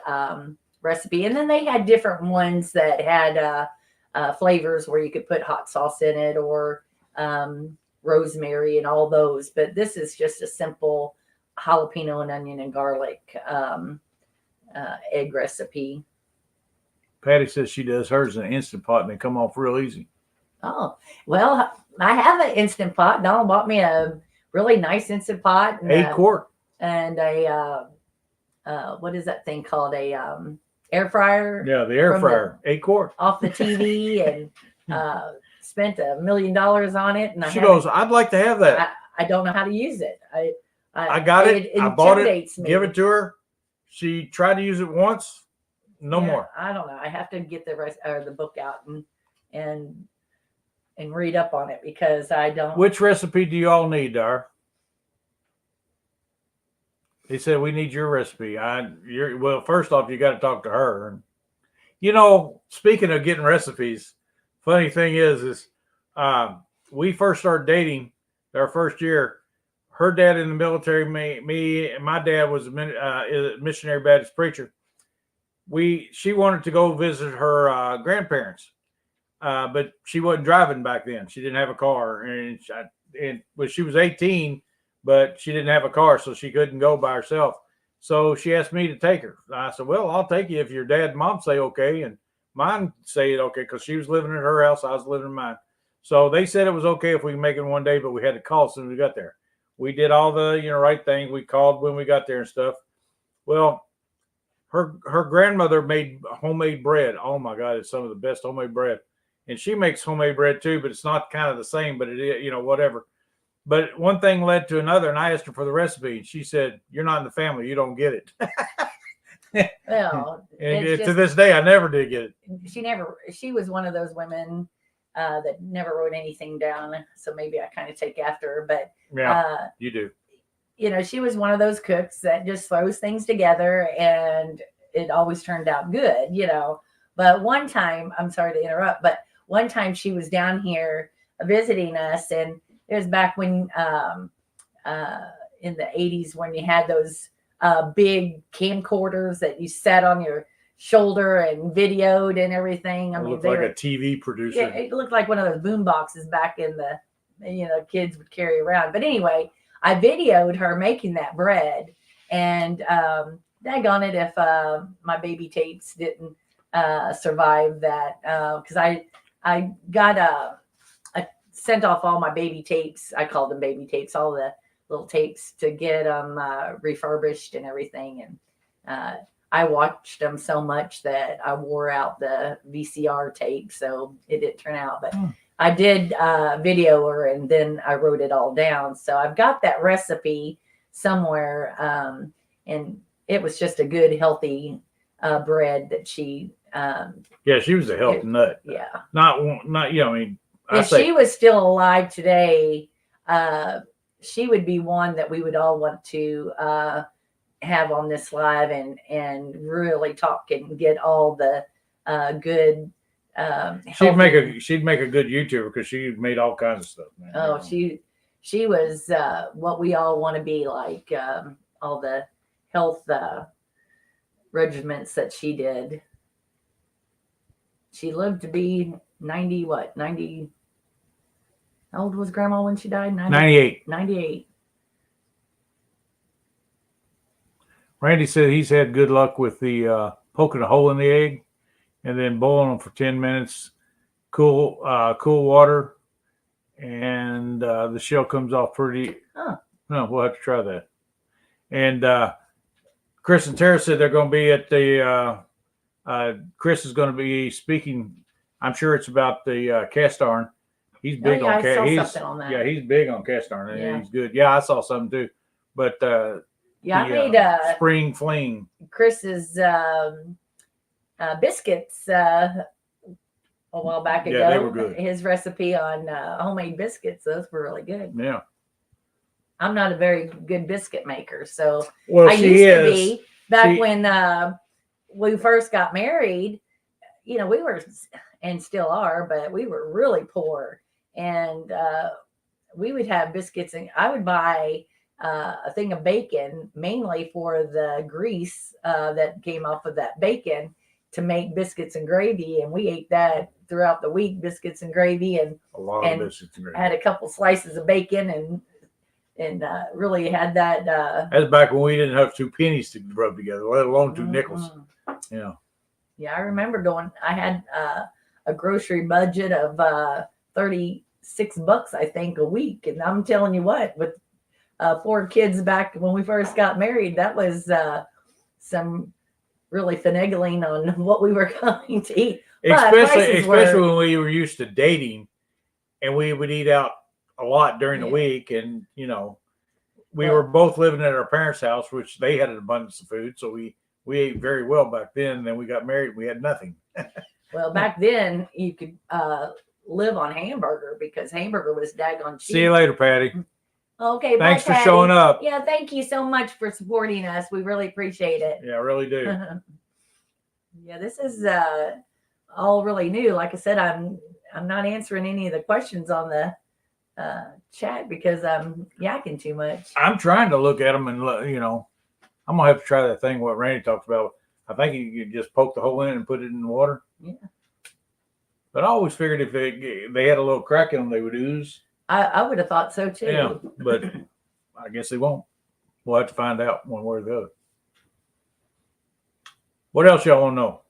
Speaker 2: recipe. And then they had different ones that had flavors where you could put hot sauce in it or rosemary and all those. But this is just a simple jalapeno and onion and garlic egg recipe.
Speaker 1: Patty says she does hers in an Instant Pot and they come off real easy.
Speaker 2: Oh, well, I have an Instant Pot. Donald bought me a really nice Instant Pot. And
Speaker 1: 8 quart.
Speaker 2: and a what is that thing called? A air fryer.
Speaker 1: Yeah, the air fryer. 8 quart.
Speaker 2: Off the TV and spent $1 million on it. And
Speaker 1: She goes, I'd like to have that.
Speaker 2: I don't know how to use it.
Speaker 1: I got it. I bought it.
Speaker 2: Me.
Speaker 1: Give it to her. She tried to use it once. No more.
Speaker 2: I don't know. I have to get the rest or the book out and read up on it because I don't.
Speaker 1: Which recipe do you all need, Dar? They said we need your recipe. Well, first off, you got to talk to her. And you know, speaking of getting recipes, funny thing is we first started dating our first year. Her dad in the military, me and my dad was a missionary Baptist preacher. She wanted to go visit her grandparents, but she wasn't driving back then. She didn't have a car, and she was 18, but she didn't have a car, so she couldn't go by herself. So she asked me to take her. I said, "Well, I'll take you if your dad and mom say okay, and mine say it okay," because she was living in her house, I was living in mine. So they said it was okay if we could make it one day, but we had to call as soon as we got there. We did all the right things. We called when we got there and stuff. Well, her grandmother made homemade bread. Oh my God, it's some of the best homemade bread. And she makes homemade bread too, but it's not kind of the same, but it is, whatever. But one thing led to another, and I asked her for the recipe, and she said, "You're not in the family, you don't get it."
Speaker 2: Well,
Speaker 1: and to this day, I never did get it.
Speaker 2: She was one of those women that never wrote anything down. So maybe I kind of take after her, but
Speaker 1: yeah, you do.
Speaker 2: She was one of those cooks that just throws things together and it always turned out good, But one time, I'm sorry to interrupt, but one time she was down here visiting us, and it was back when in the 80s when you had those big camcorders that you sat on your shoulder and videoed and everything.
Speaker 1: I mean, looked like a TV producer.
Speaker 2: Yeah, it looked like one of those boom boxes back in the, kids would carry around. But anyway, I videoed her making that bread, and daggone it if my baby tapes didn't survive that, because I got sent off all my baby tapes. I called them baby tapes, all the little tapes, to get them refurbished and everything. And I watched them so much that I wore out the VCR tape, so it didn't turn out. But I did video her, and then I wrote it all down. So I've got that recipe somewhere, and it was just a good, healthy bread that she.
Speaker 1: Yeah, she was a health nut.
Speaker 2: Yeah,
Speaker 1: not. I mean,
Speaker 2: if she was still alive today, she would be one that we would all want to have on this live and really talk and get all the good.
Speaker 1: She'd make a good YouTuber because she made all kinds of stuff, man.
Speaker 2: Oh, she was what we all want to be like. All the health regiments that she did. She lived to be 90. What 90? How old was Grandma when she died?
Speaker 1: 98.
Speaker 2: 98.
Speaker 1: Randy said he's had good luck with the poking a hole in the egg and then boiling them for 10 minutes, cool water, and the shell comes off pretty.
Speaker 2: Huh.
Speaker 1: No, we'll have to try that. And Chris and Tara said they're going to be at the. Chris is going to be speaking I'm sure it's about the cast iron. He's
Speaker 2: Oh,
Speaker 1: big
Speaker 2: yeah,
Speaker 1: on
Speaker 2: I saw
Speaker 1: cast.
Speaker 2: something on that.
Speaker 1: Yeah, he's big on cast iron, and
Speaker 2: Yeah.
Speaker 1: he's good. Yeah, I saw something too. But
Speaker 2: Yeah, I made
Speaker 1: spring fling.
Speaker 2: Chris's biscuits a while back ago.
Speaker 1: Yeah, they were good.
Speaker 2: His recipe on homemade biscuits; those were really good.
Speaker 1: Yeah.
Speaker 2: I'm not a very good biscuit maker, so
Speaker 1: Well,
Speaker 2: I
Speaker 1: she
Speaker 2: used to
Speaker 1: is.
Speaker 2: be back when we first got married. You know, we were and still are, but we were really poor, and we would have biscuits, and I would buy a thing of bacon mainly for the grease that came off of that bacon to make biscuits and gravy, and we ate that throughout the week, biscuits and gravy, and
Speaker 1: A lot of biscuits and gravy.
Speaker 2: had a couple slices of bacon and really had that.
Speaker 1: That's back when we didn't have 2 pennies to rub together, let alone 2 nickels. Yeah.
Speaker 2: Yeah, I remember going. I had a grocery budget of $36, I think, a week, and I'm telling you what, with 4 kids back when we first got married, that was some really finagling on what we were going to eat. But
Speaker 1: Especially
Speaker 2: were,
Speaker 1: when we were used to dating, and we would eat out a lot during the week, and we were both living at our parents' house, which they had an abundance of food, so we ate very well back then. And then we got married, we had nothing.
Speaker 2: well, back then you could live on hamburger because hamburger was daggone cheap.
Speaker 1: See you later, Patty.
Speaker 2: Okay,
Speaker 1: thanks for
Speaker 2: Patty.
Speaker 1: showing up.
Speaker 2: Yeah, thank you so much for supporting us. We really appreciate it.
Speaker 1: Yeah, I really do.
Speaker 2: Yeah, this is all really new. Like I said, I'm not answering any of the questions on the chat because I'm yakking too much.
Speaker 1: I'm trying to look at them, and I'm gonna have to try that thing what Randy talked about. I think you just poke the hole in it and put it in the water.
Speaker 2: Yeah.
Speaker 1: But I always figured if they had a little crack in them, they would ooze.
Speaker 2: I would have thought so too.
Speaker 1: Yeah, but I guess they won't. We'll have to find out one way or the other. What else y'all want to know?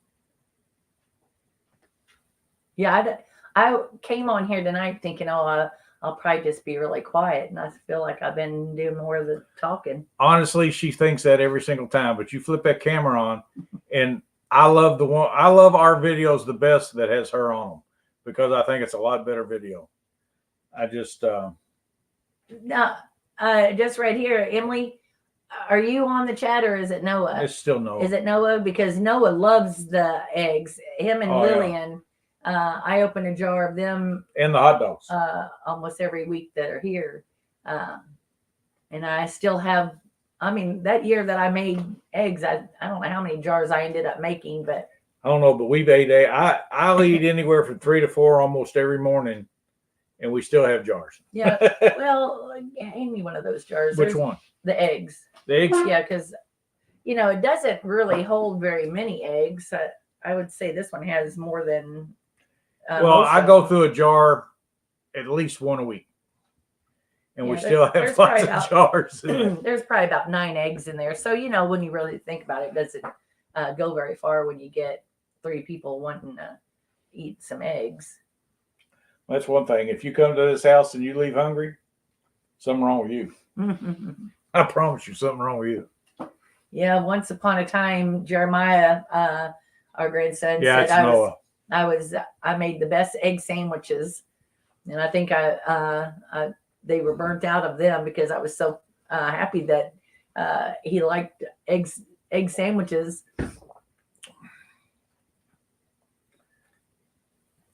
Speaker 2: Yeah, I came on here tonight thinking, I'll probably just be really quiet, and I feel like I've been doing more of the talking.
Speaker 1: Honestly, she thinks that every single time. But you flip that camera on, and I love our videos the best that has her on them because I think it's a lot better video. I just
Speaker 2: now, just right here, Emily, are you on the chat or is it Noah?
Speaker 1: It's still Noah.
Speaker 2: Is it Noah? Because Noah loves the eggs. Him and Lillian. Yeah. I open a jar of them
Speaker 1: and the hot dogs
Speaker 2: almost every week that are here, and I still have. I mean, that year that I made eggs, I don't know how many jars I ended up making, but
Speaker 1: I don't know. But we've ate I'll eat anywhere from 3 to 4 almost every morning. And we still have jars.
Speaker 2: Yeah. Well, hand me one of those jars.
Speaker 1: Which one?
Speaker 2: The eggs.
Speaker 1: The eggs?
Speaker 2: Yeah, because, it doesn't really hold very many eggs. I would say this one has more than.
Speaker 1: Well, I go through a jar at least one a week. And we still have lots of jars.
Speaker 2: There's probably about 9 eggs in there. So, when you really think about it, it doesn't go very far when you get 3 people wanting to eat some eggs.
Speaker 1: That's one thing. If you come to this house and you leave hungry, something wrong with you. I promise you, something wrong with you.
Speaker 2: Yeah. Once upon a time, Jeremiah, our grandson, said I made the best egg sandwiches, and I think they were burnt out of them because I was so happy that he liked egg sandwiches.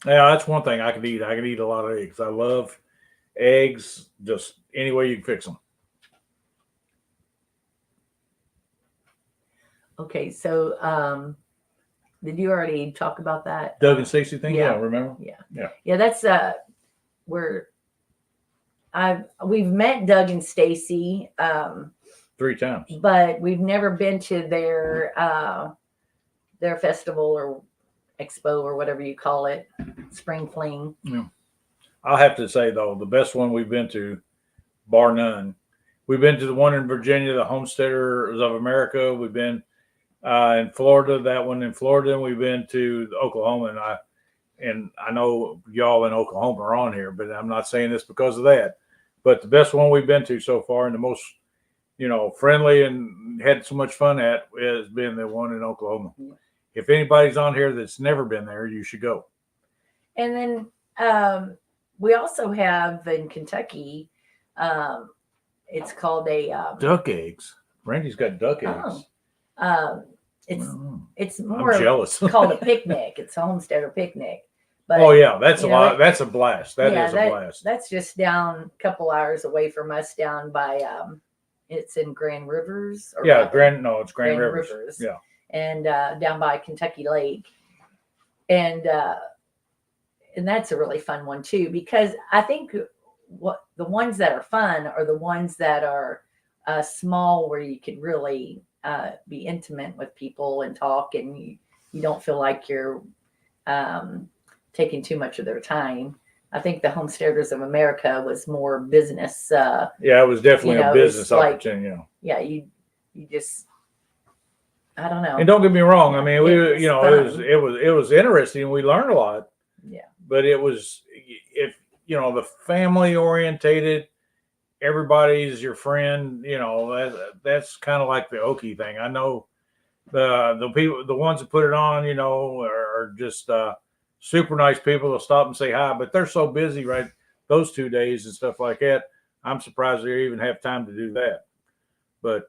Speaker 1: Yeah, that's one thing I could eat. I could eat a lot of eggs. I love eggs, just any way you can fix them. Okay,
Speaker 2: so did you already talk about that?
Speaker 1: Doug and Stacey thing? Yeah, remember?
Speaker 2: Yeah, that's where we've met Doug and Stacey
Speaker 1: 3 times.
Speaker 2: But we've never been to their festival or expo or whatever you call it, spring fling.
Speaker 1: Yeah. I'll have to say though, the best one we've been to, bar none. We've been to the one in Virginia, the Homesteaders of America. We've been in Florida, that one in Florida, and we've been to Oklahoma. And I know y'all in Oklahoma are on here, but I'm not saying this because of that. But the best one we've been to so far, and the most friendly and had so much fun at, has been the one in Oklahoma. Yeah. If anybody's on here that's never been there, you should go.
Speaker 2: And then we also have in Kentucky, it's called a
Speaker 1: Duck eggs. Randy's got duck eggs.
Speaker 2: it's
Speaker 1: Well,
Speaker 2: it's
Speaker 1: I'm
Speaker 2: more
Speaker 1: jealous.
Speaker 2: called a picnic. It's a homesteader picnic. But
Speaker 1: Oh yeah, that's a
Speaker 2: you know,
Speaker 1: lot. That's a blast. That is a blast.
Speaker 2: That's just down a couple hours away from us, down by it's in Grand Rivers. Or
Speaker 1: Yeah,
Speaker 2: Rapid-
Speaker 1: it's Grand Rivers. Yeah.
Speaker 2: And down by Kentucky Lake, and that's a really fun one too, because I think what the ones that are fun are the ones that are small, where you can really be intimate with people and talk, and you don't feel like you're taking too much of their time. I think the Homesteaders of America was more business.
Speaker 1: Yeah, it was definitely a business opportunity.
Speaker 2: Like, yeah, you just, I don't know.
Speaker 1: And don't get me wrong. I mean, it was interesting. We learned a lot.
Speaker 2: Yeah.
Speaker 1: But it was, if the family orientated, everybody's your friend. That's kind of like the Okie thing. I know the people, the ones that put it on, are just super nice people. They'll stop and say hi, but they're so busy, right? Those 2 days and stuff like that. I'm surprised they even have time to do that. But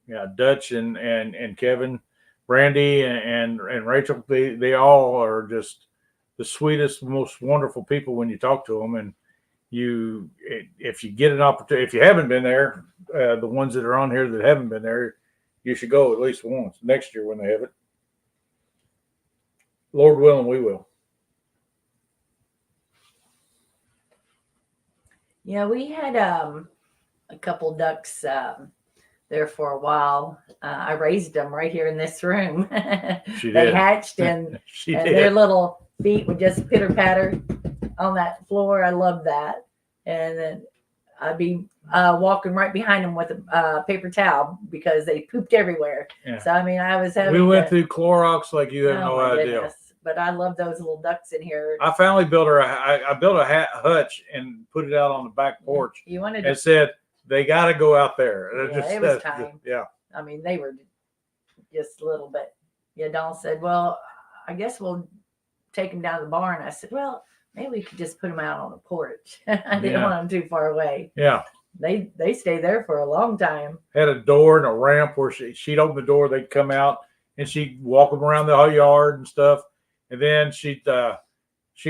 Speaker 1: yeah, Dutch and Kevin, Randy and Rachel, they all are just the sweetest, most wonderful people when you talk to them. And if you get an opportunity, if you haven't been there, the ones that are on here that haven't been there, you should go at least once next year when they have it. Lord willing, we will.
Speaker 2: Yeah, we had a couple ducks there for a while. I raised them right here in this room. They hatched and their little feet would just pitter patter on that floor. I love that. And then I'd be walking right behind them with a paper towel because they pooped everywhere. Yeah. So I mean, I was having.
Speaker 1: We went through Clorox like you have no idea.
Speaker 2: Goodness. But I love those little ducks in here.
Speaker 1: I finally built her. I built a hutch and put it out on the back porch.
Speaker 2: You wanted
Speaker 1: to, and said they got to go out there.
Speaker 2: Yeah, it was time.
Speaker 1: Yeah.
Speaker 2: I mean, they were just a little bit. Yeah, Dawn said, "Well, I guess we'll take them down to the barn." I said, "Well, maybe we could just put them out on the porch." I didn't want them too far away.
Speaker 1: Yeah.
Speaker 2: They stayed there for a long time.
Speaker 1: Had a door and a ramp where she'd open the door, they'd come out, and she'd walk them around the whole yard and stuff. And then she'd go,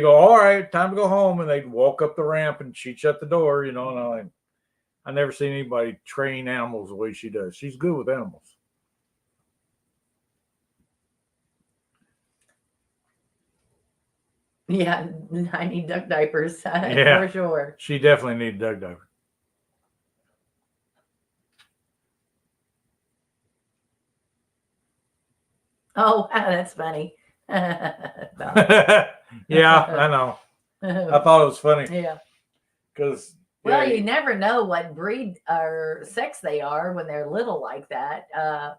Speaker 1: "All right, time to go home." And they'd walk up the ramp and she'd shut the door, and I never seen anybody train animals the way she does. She's good with animals.
Speaker 2: Yeah, I need duck diapers for sure.
Speaker 1: She definitely needs duck diapers.
Speaker 2: Oh, that's funny.
Speaker 1: Yeah, I know. I thought it was funny.
Speaker 2: Yeah.
Speaker 1: Because
Speaker 2: you never know what breed or sex they are when they're little like that. I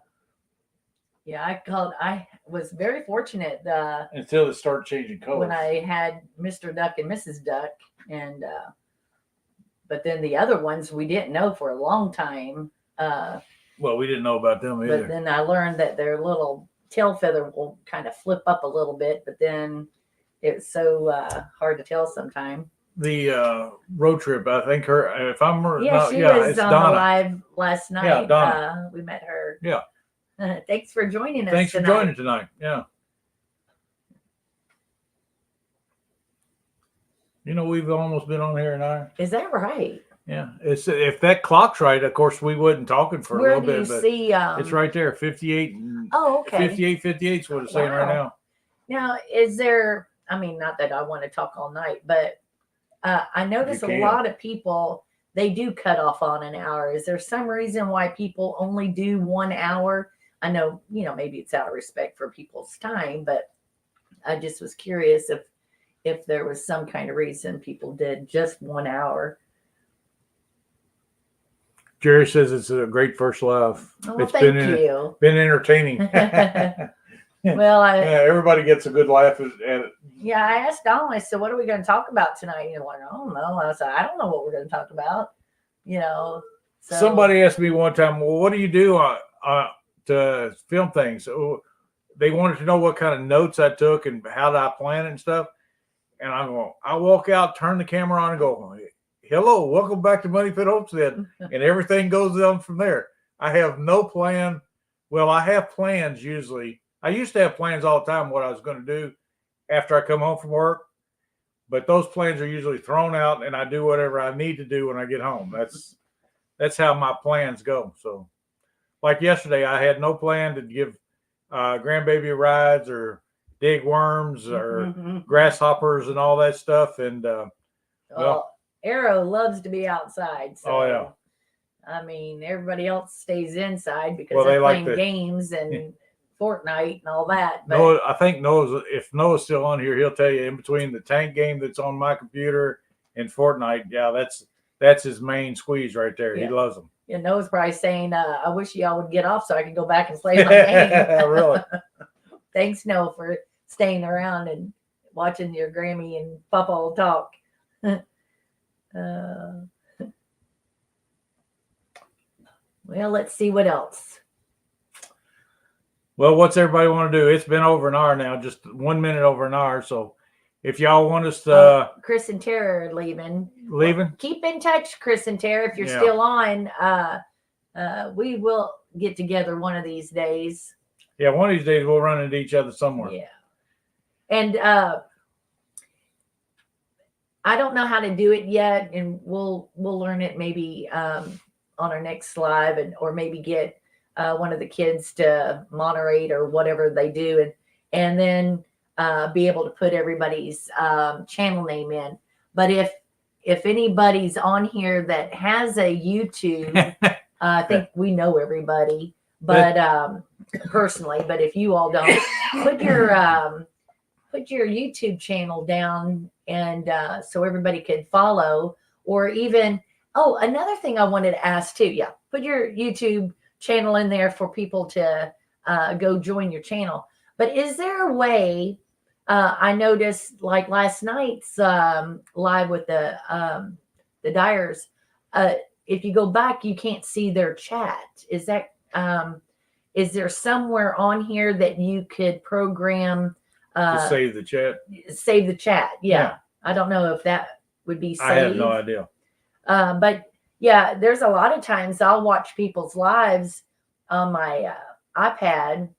Speaker 2: was very fortunate
Speaker 1: until it started changing colors.
Speaker 2: When I had Mr. Duck and Mrs. Duck, and but then the other ones we didn't know for a long time.
Speaker 1: Well, we didn't know about them either.
Speaker 2: But then I learned that their little tail feather will kind of flip up a little bit, but then it's so hard to tell sometimes.
Speaker 1: The road trip, I think her, if I'm
Speaker 2: she was on the live last night.
Speaker 1: Yeah, Donna.
Speaker 2: We met her.
Speaker 1: Yeah.
Speaker 2: Thanks for joining us.
Speaker 1: Thanks for joining tonight. Yeah. We've almost been on here an hour.
Speaker 2: Is that right?
Speaker 1: Yeah. It's if that clock's right, of course we wasn't talking for
Speaker 2: Where
Speaker 1: a little bit.
Speaker 2: But see,
Speaker 1: it's right there, 58.
Speaker 2: Oh, okay.
Speaker 1: 58 is what it's saying right now.
Speaker 2: Now, is there? I mean, not that I want to talk all night, but I notice a lot of people, they do cut off on an hour. Is there some reason why people only do 1 hour? I know, maybe it's out of respect for people's time, but I just was curious if there was some kind of reason people did just 1 hour.
Speaker 1: Jerry says it's a great first laugh.
Speaker 2: Oh,
Speaker 1: it's
Speaker 2: thank you.
Speaker 1: Been entertaining.
Speaker 2: Well,
Speaker 1: everybody gets a good laugh at it.
Speaker 2: Yeah, I asked Don, I said, "What are we going to talk about tonight?" You're like, "I don't know." I said, "I don't know what we're going to talk about." So
Speaker 1: somebody asked me one time, "Well, what do you do to film things?" So they wanted to know what kind of notes I took and how did I plan it and stuff. and I walk out, turn the camera on, and go, "Hello, welcome back to Moneypit Homestead," and everything goes on from there. I have no plan. Well, I have plans usually. I used to have plans all the time what I was going to do after I come home from work, but those plans are usually thrown out, and I do whatever I need to do when I get home. That's how my plans go. So, like yesterday, I had no plan to give grandbaby rides or dig worms or grasshoppers and all that stuff. And
Speaker 2: well, Arrow loves to be outside. So,
Speaker 1: oh yeah,
Speaker 2: I mean, everybody else stays inside because
Speaker 1: Well,
Speaker 2: they're
Speaker 1: they like
Speaker 2: playing games and Fortnite and all that. But
Speaker 1: Noah, I think if Noah's still on here, he'll tell you in between the tank game that's on my computer and Fortnite. Yeah, that's his main squeeze right there.
Speaker 2: Yeah.
Speaker 1: He loves them.
Speaker 2: you know, Noah's probably saying, I wish y'all would get off so I can go back and play my game.
Speaker 1: Really?
Speaker 2: Thanks, Noah, for staying around and watching your Grammy and Papa talk. Well, let's see what else.
Speaker 1: Well, what's everybody want to do? It's been over an hour now, just 1 minute over an hour. So if y'all want us to
Speaker 2: Chris and Tara are leaving.
Speaker 1: leaving,
Speaker 2: Keep in touch, Chris and Tara, if you're
Speaker 1: Yeah.
Speaker 2: still on. We will get together one of these days.
Speaker 1: yeah, one of these days we'll run into each other somewhere.
Speaker 2: Yeah. And I don't know how to do it yet, and we'll learn it maybe on our next live, or maybe get one of the kids to moderate or whatever they do, and then be able to put everybody's channel name in. But if anybody's on here that has a YouTube, I think we know everybody, but personally. But if you all don't, put your YouTube channel down, and so everybody could follow. Or even, another thing I wanted to ask too. Yeah, put your YouTube channel in there for people to go join your channel. But is there a way? I noticed, like last night's live with the Dyers. If you go back, you can't see their chat. Is there somewhere on here that you could program
Speaker 1: to save the chat?
Speaker 2: Save the chat. Yeah. I don't know if that would be saved.
Speaker 1: I have no idea.
Speaker 2: But yeah, there's a lot of times I'll watch people's lives on my iPad,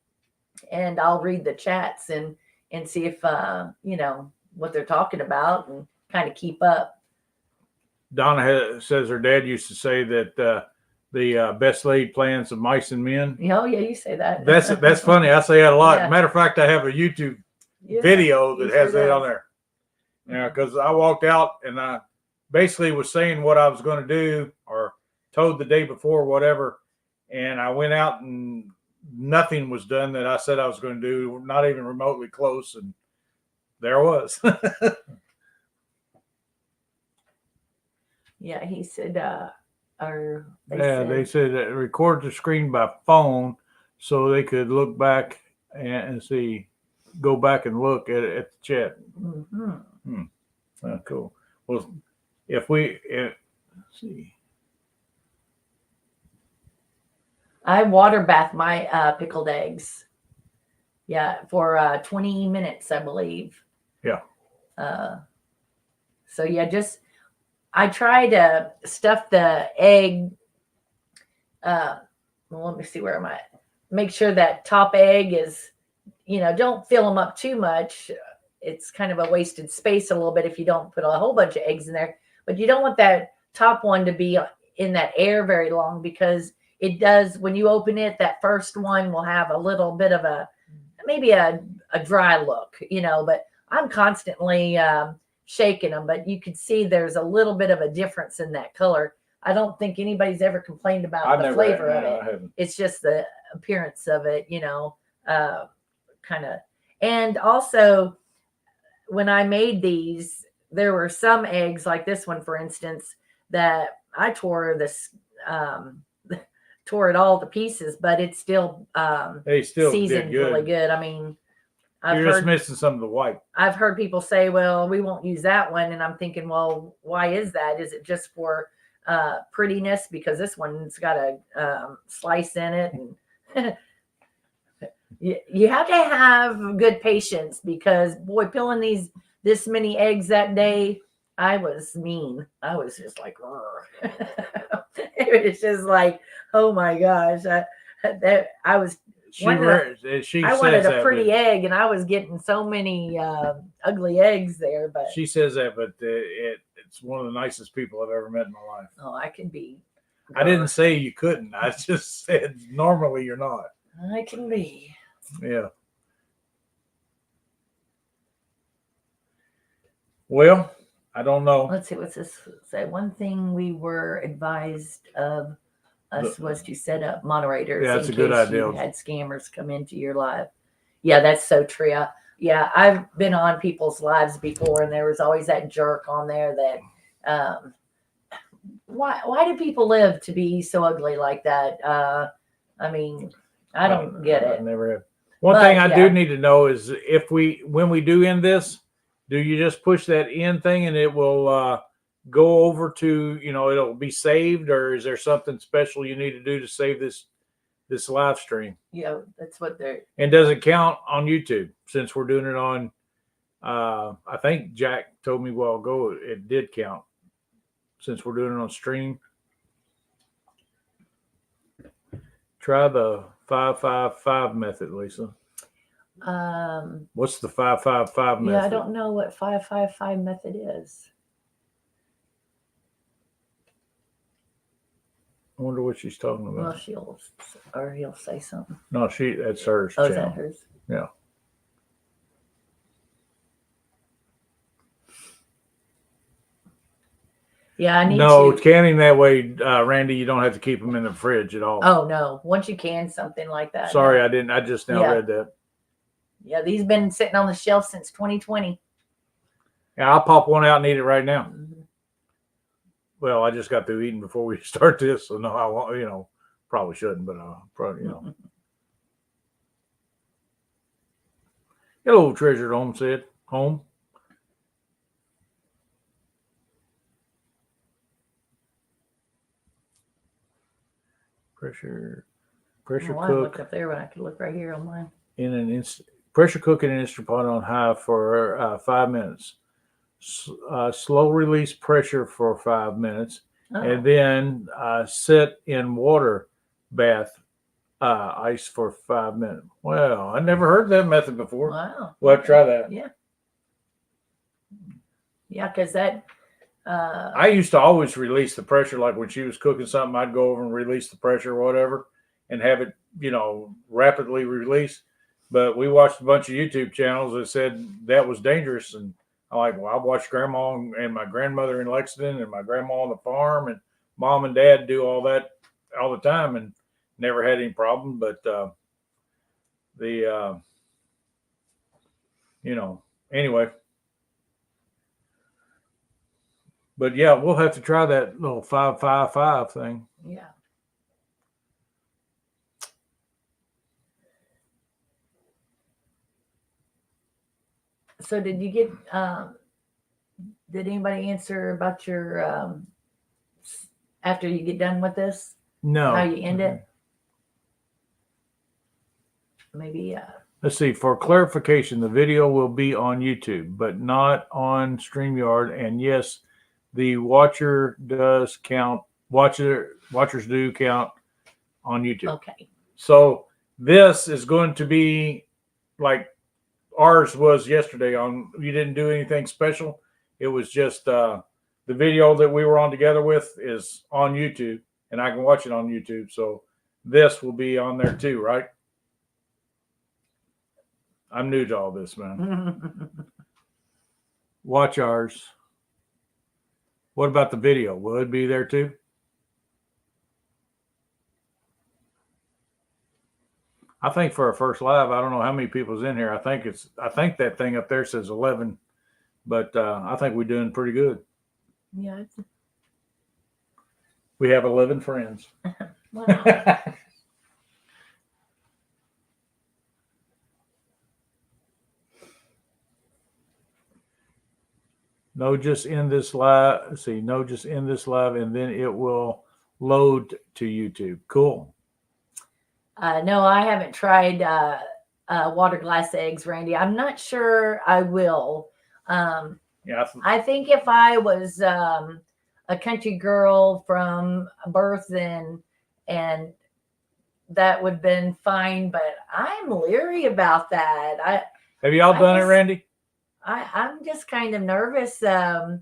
Speaker 2: and I'll read the chats and see if what they're talking about, and kind of keep up.
Speaker 1: Donna says her dad used to say that the best laid plans of mice and men.
Speaker 2: Oh yeah, you say that.
Speaker 1: That's funny. I say that a lot.
Speaker 2: Yeah.
Speaker 1: Matter of fact, I have a YouTube video that has that on there. Yeah, because I walked out and I basically was saying what I was going to do, or told the day before, whatever, and I went out and nothing was done that I said I was going to do, not even remotely close, and there I was.
Speaker 2: Yeah, he said,
Speaker 1: they said that record the screen by phone so they could look back and see, go back and look at the chat.
Speaker 2: Mm-hmm.
Speaker 1: Cool. Well, let's see.
Speaker 2: I water bath my pickled eggs. Yeah, for 20 minutes, I believe.
Speaker 1: Yeah.
Speaker 2: So yeah, I try to stuff the egg. Well, let me see, where am I at? Make sure that top egg is, don't fill them up too much. It's kind of a wasted space a little bit if you don't put a whole bunch of eggs in there. But you don't want that top one to be in that air very long, because it does, when you open it, that first one will have a little bit of maybe a dry look, but I'm constantly shaking them, but you could see there's a little bit of a difference in that color. I don't think anybody's ever complained about the flavor of it. It's just the appearance of it, kind of. And also, when I made these, there were some eggs, like this one, for instance, that I tore it all to pieces, but it's still seasoned really good. I mean,
Speaker 1: you're just missing some of the white.
Speaker 2: I've heard people say, well, we won't use that one. And I'm thinking, well, why is that? Is it just for prettiness? Because this one's got a slice in it. And you have to have good patience, because boy, peeling this many eggs that day, I was mean. I was just like, it was just like, oh my gosh, I was.
Speaker 1: She
Speaker 2: I
Speaker 1: says
Speaker 2: wanted a
Speaker 1: that,
Speaker 2: pretty
Speaker 1: but
Speaker 2: egg, and I was getting so many ugly eggs there. But
Speaker 1: she says that, but it's one of the nicest people I've ever met in my life.
Speaker 2: oh, I can be.
Speaker 1: I didn't say you couldn't. I just said normally you're not.
Speaker 2: I can be.
Speaker 1: Yeah. Well, I don't know.
Speaker 2: Let's see, what's this say? One thing we were advised of us was to set up moderators
Speaker 1: Yeah, that's
Speaker 2: in
Speaker 1: a good
Speaker 2: case
Speaker 1: idea.
Speaker 2: you had scammers come into your live. Yeah, that's so true. Yeah, I've been on people's lives before, and there was always that jerk on there that why do people live to be so ugly like that? I mean, I don't get it.
Speaker 1: I never have. One thing I do need to know is when we do end this, do you just push that end thing and it will go over to, it'll be saved, or is there something special you need to do to save this live stream?
Speaker 2: Yeah, that's what they're.
Speaker 1: And does it count on YouTube since we're doing it on? I think Jack told me a while ago it did count since we're doing it on stream. Try the 555 method, Lisa. What's the 555 method?
Speaker 2: Yeah, I don't know what 555 method is.
Speaker 1: I wonder what she's talking about.
Speaker 2: Well, he'll say something.
Speaker 1: No, that's hers.
Speaker 2: Oh, is that hers?
Speaker 1: Yeah.
Speaker 2: Yeah, I need
Speaker 1: No,
Speaker 2: to.
Speaker 1: canning that way, Randy, you don't have to keep them in the fridge at all.
Speaker 2: Oh, no. Once you can something like that.
Speaker 1: Sorry,
Speaker 2: no.
Speaker 1: I didn't. I just now read that.
Speaker 2: Yeah, these been sitting on the shelf since 2020.
Speaker 1: Yeah, I'll pop one out and eat it right now.
Speaker 2: Mm-hmm.
Speaker 1: Well, I just got through eating before we start this, so no, I won't, probably shouldn't, but probably, Hello, treasured homestead. Home. Pressure
Speaker 2: I
Speaker 1: cook.
Speaker 2: looked up there, but I could look right here on mine.
Speaker 1: Pressure cook in an Instant Pot on high for 5 minutes. Slow release pressure for 5 minutes, and then sit in water bath ice for 5 minutes. Well, I never heard that method before.
Speaker 2: Wow.
Speaker 1: Well, try that.
Speaker 2: Yeah. Yeah, because that.
Speaker 1: I used to always release the pressure, like when she was cooking something, I'd go over and release the pressure or whatever and have it, rapidly release. But we watched a bunch of YouTube channels that said that was dangerous. And I'm like, well, I watched grandma and my grandmother in Lexington and my grandma on the farm and mom and dad do all that all the time and never had any problem. But anyway. But yeah, we'll have to try that little 555 thing.
Speaker 2: Yeah. So did you get? Did anybody answer about your after you get done with this?
Speaker 1: No.
Speaker 2: How you end it? Maybe.
Speaker 1: Let's see. For clarification, the video will be on YouTube, but not on StreamYard. And yes, the watcher does count. Watchers do count on YouTube.
Speaker 2: Okay.
Speaker 1: So this is going to be like ours was yesterday. You didn't do anything special. It was just the video that we were on together with is on YouTube, and I can watch it on YouTube. So this will be on there too, right? I'm new to all this, man. Watch ours. What about the video? Will it be there too? I think for our first live, I don't know how many people's in here. I think that thing up there says 11, but I think we're doing pretty good.
Speaker 2: Yeah.
Speaker 1: We have 11 friends.
Speaker 2: Wow.
Speaker 1: No, just end this live. Let's see, no, just end this live, and then it will load to YouTube. Cool.
Speaker 2: No, I haven't tried water glass eggs, Randy. I'm not sure I will.
Speaker 1: Yeah.
Speaker 2: I think if I was a country girl from birth and that would have been fine, but I'm leery about that.
Speaker 1: Have y'all done it, Randy?
Speaker 2: I'm just kind of nervous. I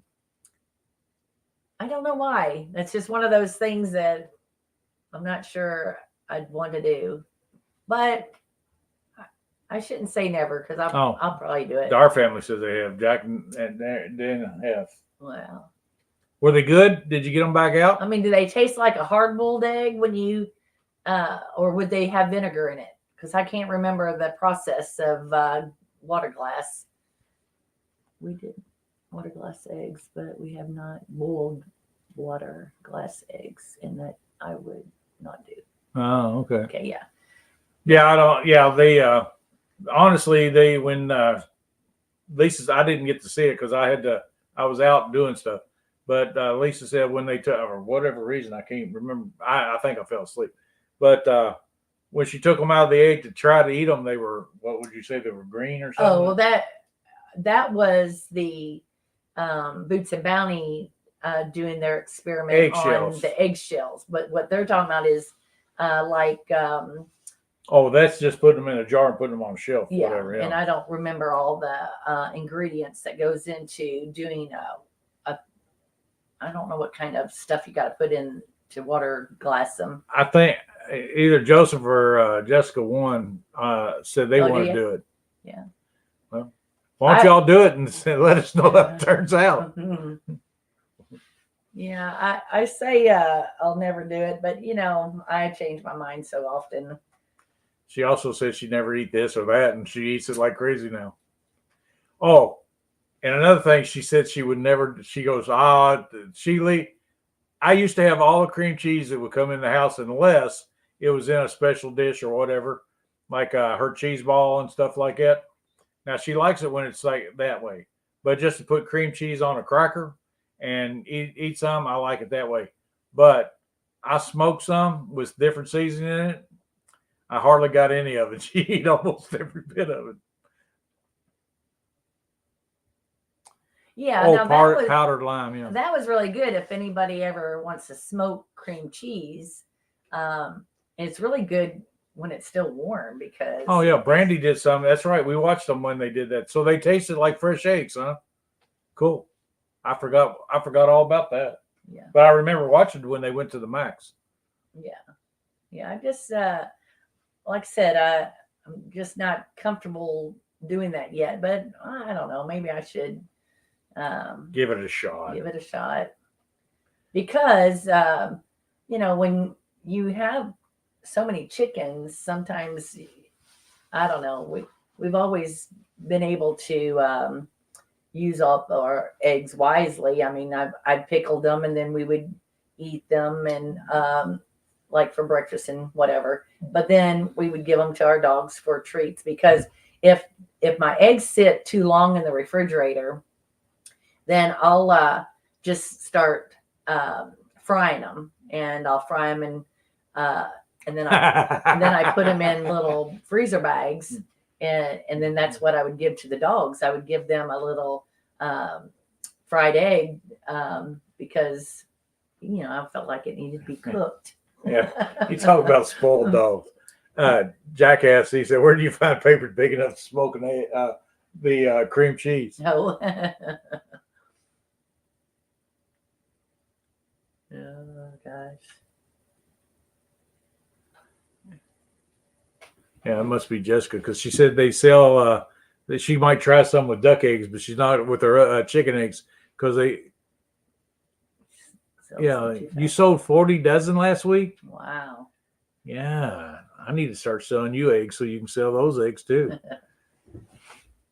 Speaker 2: don't know why. That's just one of those things that I'm not sure I'd want to do. But I shouldn't say never because I'll probably do it.
Speaker 1: Our family says they have. Jack and Dan have.
Speaker 2: Well,
Speaker 1: were they good? Did you get them back out?
Speaker 2: I mean, do they taste like a hard-boiled egg when you, or would they have vinegar in it? Because I can't remember the process of water glass. We did water glass eggs, but we have not boiled water glass eggs, and that I would not do.
Speaker 1: Oh, okay.
Speaker 2: Okay, yeah.
Speaker 1: Yeah, I don't. Yeah, they honestly when Lisa, I didn't get to see it because I was out doing stuff. But Lisa said when they took, for whatever reason, I can't remember. I think I fell asleep. But when she took them out of the egg to try to eat them, they were, what would you say, they were green or something?
Speaker 2: Oh, well, that was the Boots and Bounty doing their experiment on the eggshells. But what they're talking about is
Speaker 1: oh, that's just putting them in a jar and putting them on a shelf.
Speaker 2: Yeah,
Speaker 1: whatever. Yeah.
Speaker 2: And I don't remember all the ingredients that goes into doing I don't know what kind of stuff you got to put in to water glass them.
Speaker 1: I think either Joseph or Jessica said they want to do it.
Speaker 2: Yeah.
Speaker 1: Well, why don't y'all do it and let us know how it turns out?
Speaker 2: Yeah, I say I'll never do it, but I change my mind so often.
Speaker 1: She also said she'd never eat this or that, and she eats it like crazy now. Oh, and another thing, she said she would never. She goes, I used to have all the cream cheese that would come in the house unless it was in a special dish or whatever, like her cheese ball and stuff like that. Now she likes it when it's like that way, but just to put cream cheese on a cracker and eat some, I like it that way. But I smoked some with different seasoning in it. I hardly got any of it. She ate almost every bit of it.
Speaker 2: Yeah,
Speaker 1: powdered lime. Yeah,
Speaker 2: that was really good. If anybody ever wants to smoke cream cheese, it's really good when it's still warm because.
Speaker 1: Oh yeah, Brandy did some. That's right. We watched them when they did that. So they tasted like fresh eggs, huh? Cool. I forgot all about that.
Speaker 2: Yeah.
Speaker 1: But I remember watching when they went to the Max.
Speaker 2: Yeah. Yeah. I just like I said, I'm just not comfortable doing that yet. But I don't know. Maybe I should.
Speaker 1: Give it a shot.
Speaker 2: Because when you have so many chickens, sometimes I don't know. We've always been able to use up our eggs wisely. I mean, I'd pickled them and then we would eat them and like for breakfast and whatever. But then we would give them to our dogs for treats because if my eggs sit too long in the refrigerator, then I'll just start frying them, and I'll fry them and then I put them in little freezer bags, and then that's what I would give to the dogs. I would give them a little fried egg because I felt like it needed to be cooked.
Speaker 1: Yeah, you talk about spoiled dogs. Jackass, he said, "Where do you find paper big enough to smoke the cream cheese?"
Speaker 2: No. Oh gosh.
Speaker 1: Yeah, it must be Jessica because she said they sell that she might try some with duck eggs, but she's not with her chicken eggs because they. You sold 40 dozen last week.
Speaker 2: Wow.
Speaker 1: Yeah, I need to start selling you eggs so you can sell those eggs too.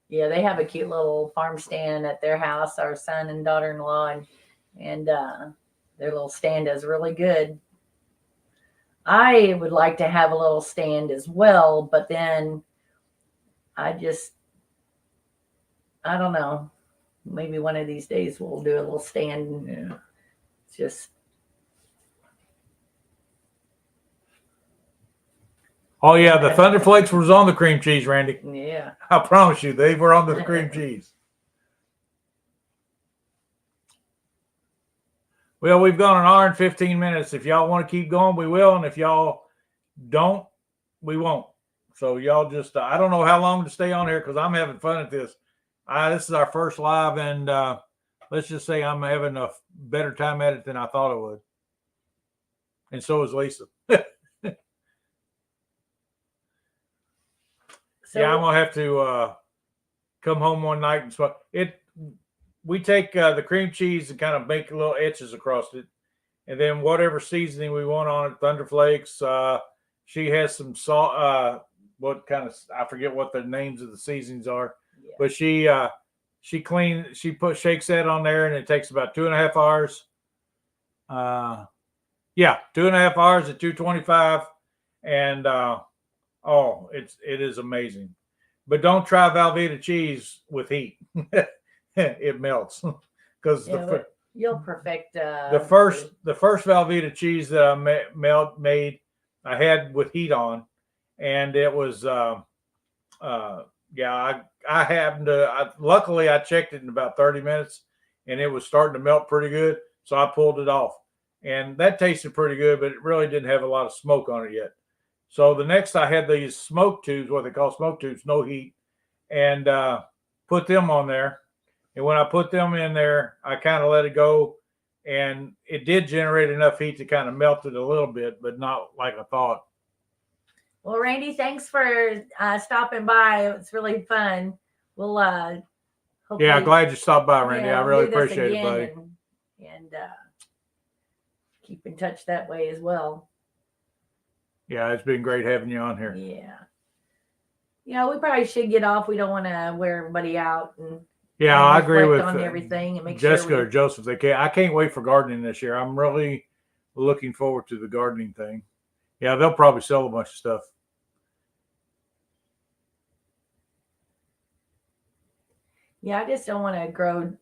Speaker 2: Yeah, they have a cute little farm stand at their house. Our son and daughter-in-law, and their little stand is really good. I would like to have a little stand as well, but then I don't know. Maybe one of these days we'll do a little stand.
Speaker 1: Yeah.
Speaker 2: Just.
Speaker 1: Oh yeah, the Thunderflakes was on the cream cheese, Randy.
Speaker 2: Yeah.
Speaker 1: I promise you, they were on the cream cheese. Well, we've gone an hour and 15 minutes. If y'all want to keep going, we will. And if y'all don't, we won't. So y'all just, I don't know how long to stay on here because I'm having fun at this. This is our first live, and let's just say I'm having a better time at it than I thought I would. And so is Lisa.
Speaker 2: So,
Speaker 1: yeah, I'm gonna have to come home one night and smoke it. We take the cream cheese and kind of make little etches across it, and then whatever seasoning we want on it, Thunder Flakes. She has some salt. What kind of? I forget what the names of the seasonings are,
Speaker 2: yeah.
Speaker 1: but she shakes that on there, and it takes about 2.5 hours. 2.5 hours at 225, and it is amazing. But don't try Velveeta cheese with heat. It melts because
Speaker 2: you'll perfect
Speaker 1: the first Velveeta cheese that I made I had with heat on, and it was I happened to luckily I checked it in about 30 minutes, and it was starting to melt pretty good, so I pulled it off, and that tasted pretty good, but it really didn't have a lot of smoke on it yet. So the next I had these smoke tubes, what they call smoke tubes, no heat, and put them on there. And when I put them in there, I kind of let it go, and it did generate enough heat to kind of melt it a little bit, but not like I thought.
Speaker 2: Well, Randy, thanks for stopping by. It's really fun. We'll
Speaker 1: glad you stopped by, Randy. I really appreciate it, buddy.
Speaker 2: And keep in touch that way as well.
Speaker 1: Yeah, it's been great having you on here.
Speaker 2: Yeah, we probably should get off. We don't want to wear everybody out. And
Speaker 1: I agree with
Speaker 2: on everything and make
Speaker 1: Jessica or Joseph. I can't wait for gardening this year. I'm really looking forward to the gardening thing. Yeah, they'll probably sell a bunch of stuff.
Speaker 2: Yeah, I just don't want to grow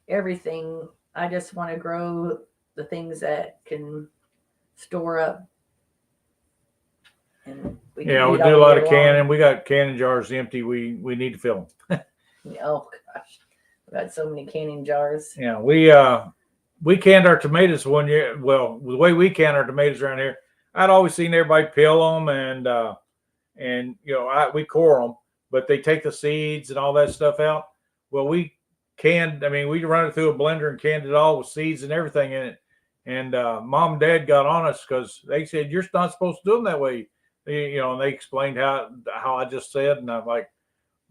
Speaker 2: everything. I just want to grow the things that can store up. And we do a lot of canning.
Speaker 1: We got canning jars empty. We need to fill them.
Speaker 2: Oh gosh, we got so many canning jars.
Speaker 1: Yeah, we canned our tomatoes one year. Well, the way we can our tomatoes around here, I'd always seen everybody peel them and we core them, but they take the seeds and all that stuff out. Well, we canned. I mean, we run it through a blender and canned it all with seeds and everything in it. And Mom and Dad got on us because they said you're not supposed to do them that way. And they explained how I just said, and I'm like,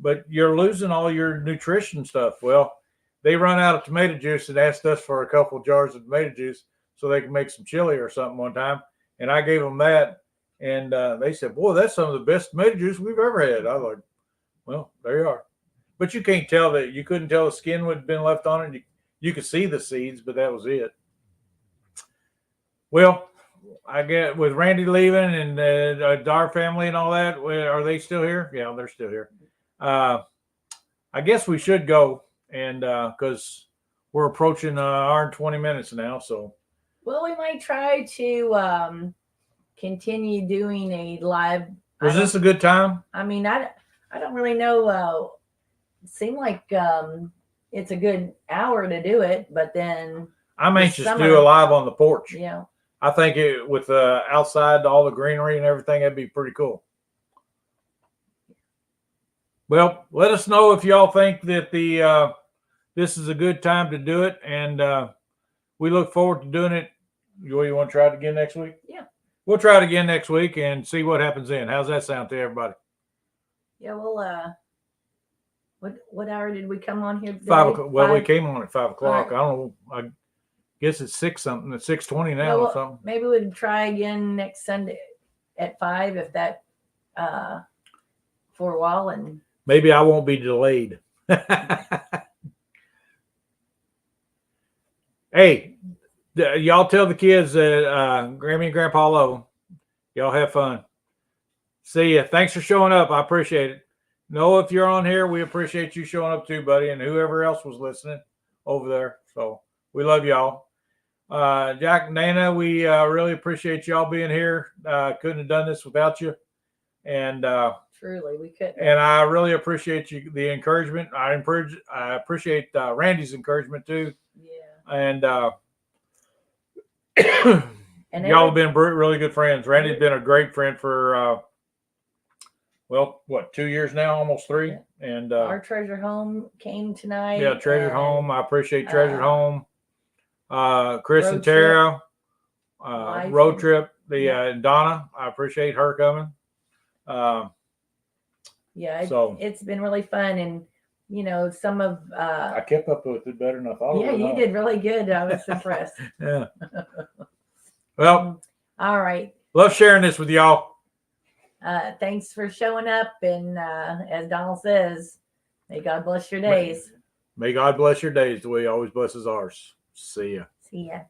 Speaker 1: but you're losing all your nutrition stuff. Well, they run out of tomato juice and asked us for a couple of jars of tomato juice so they can make some chili or something one time. And I gave them that, and they said, boy, that's some of the best tomato juice we've ever had. I was like, well, there you are. But you can't tell that. You couldn't tell the skin would have been left on it. You could see the seeds, but that was it. Well, I get with Randy leaving and the Dar family and all that. Are they still here? Yeah, they're still here. I guess we should go, and because we're approaching an hour and 20 minutes now. So,
Speaker 2: well, we might try to continue doing a live.
Speaker 1: Was this a good time?
Speaker 2: I mean, I don't really know. It seemed like it's a good hour to do it, but then
Speaker 1: I'm anxious to do a live on the porch.
Speaker 2: Yeah.
Speaker 1: I think with outside all the greenery and everything, that'd be pretty cool. Well, let us know if y'all think that this is a good time to do it, and we look forward to doing it. You want to try it again next week?
Speaker 2: Yeah.
Speaker 1: We'll try it again next week and see what happens then. How's that sound to everybody?
Speaker 2: Yeah, well, what hour did we come on here today?
Speaker 1: 5 o'clock. Well, we came on at 5 o'clock.
Speaker 2: Right.
Speaker 1: I don't know. I guess it's 6 something. It's 6:20 now or something.
Speaker 2: Maybe we'd try again next Sunday at 5 if that for a while, and
Speaker 1: maybe I won't be delayed. Hey, y'all tell the kids that Grammy and Grandpa love them. Y'all have fun. See ya. Thanks for showing up. I appreciate it. Noah, if you're on here, we appreciate you showing up too, buddy, and whoever else was listening over there. So we love y'all. Jack and Nana, we really appreciate y'all being here. Couldn't have done this without you. And
Speaker 2: truly, we couldn't.
Speaker 1: And I really appreciate the encouragement. I appreciate Randy's encouragement too.
Speaker 2: Yeah.
Speaker 1: And
Speaker 2: And
Speaker 1: y'all have been really good friends. Randy's been a great friend for, well, what, 2 years now, almost 3.
Speaker 2: Yeah.
Speaker 1: And
Speaker 2: our treasure home came tonight.
Speaker 1: yeah, Treasure
Speaker 2: and,
Speaker 1: Home. I appreciate Treasure Home. Chris
Speaker 2: Road
Speaker 1: and Tara,
Speaker 2: Life
Speaker 1: Road
Speaker 2: and-
Speaker 1: Trip.
Speaker 2: yeah.
Speaker 1: And Donna, I appreciate her coming.
Speaker 2: Yeah,
Speaker 1: So-
Speaker 2: it's been really fun, and you know, some of
Speaker 1: I kept up with it better than I thought.
Speaker 2: yeah, you did really good. I was impressed.
Speaker 1: Yeah. Well,
Speaker 2: All right.
Speaker 1: love sharing this with y'all.
Speaker 2: Thanks for showing up, and as Donald says, may God bless your days.
Speaker 1: May God bless your days the way He always blesses ours. See ya.
Speaker 2: See ya.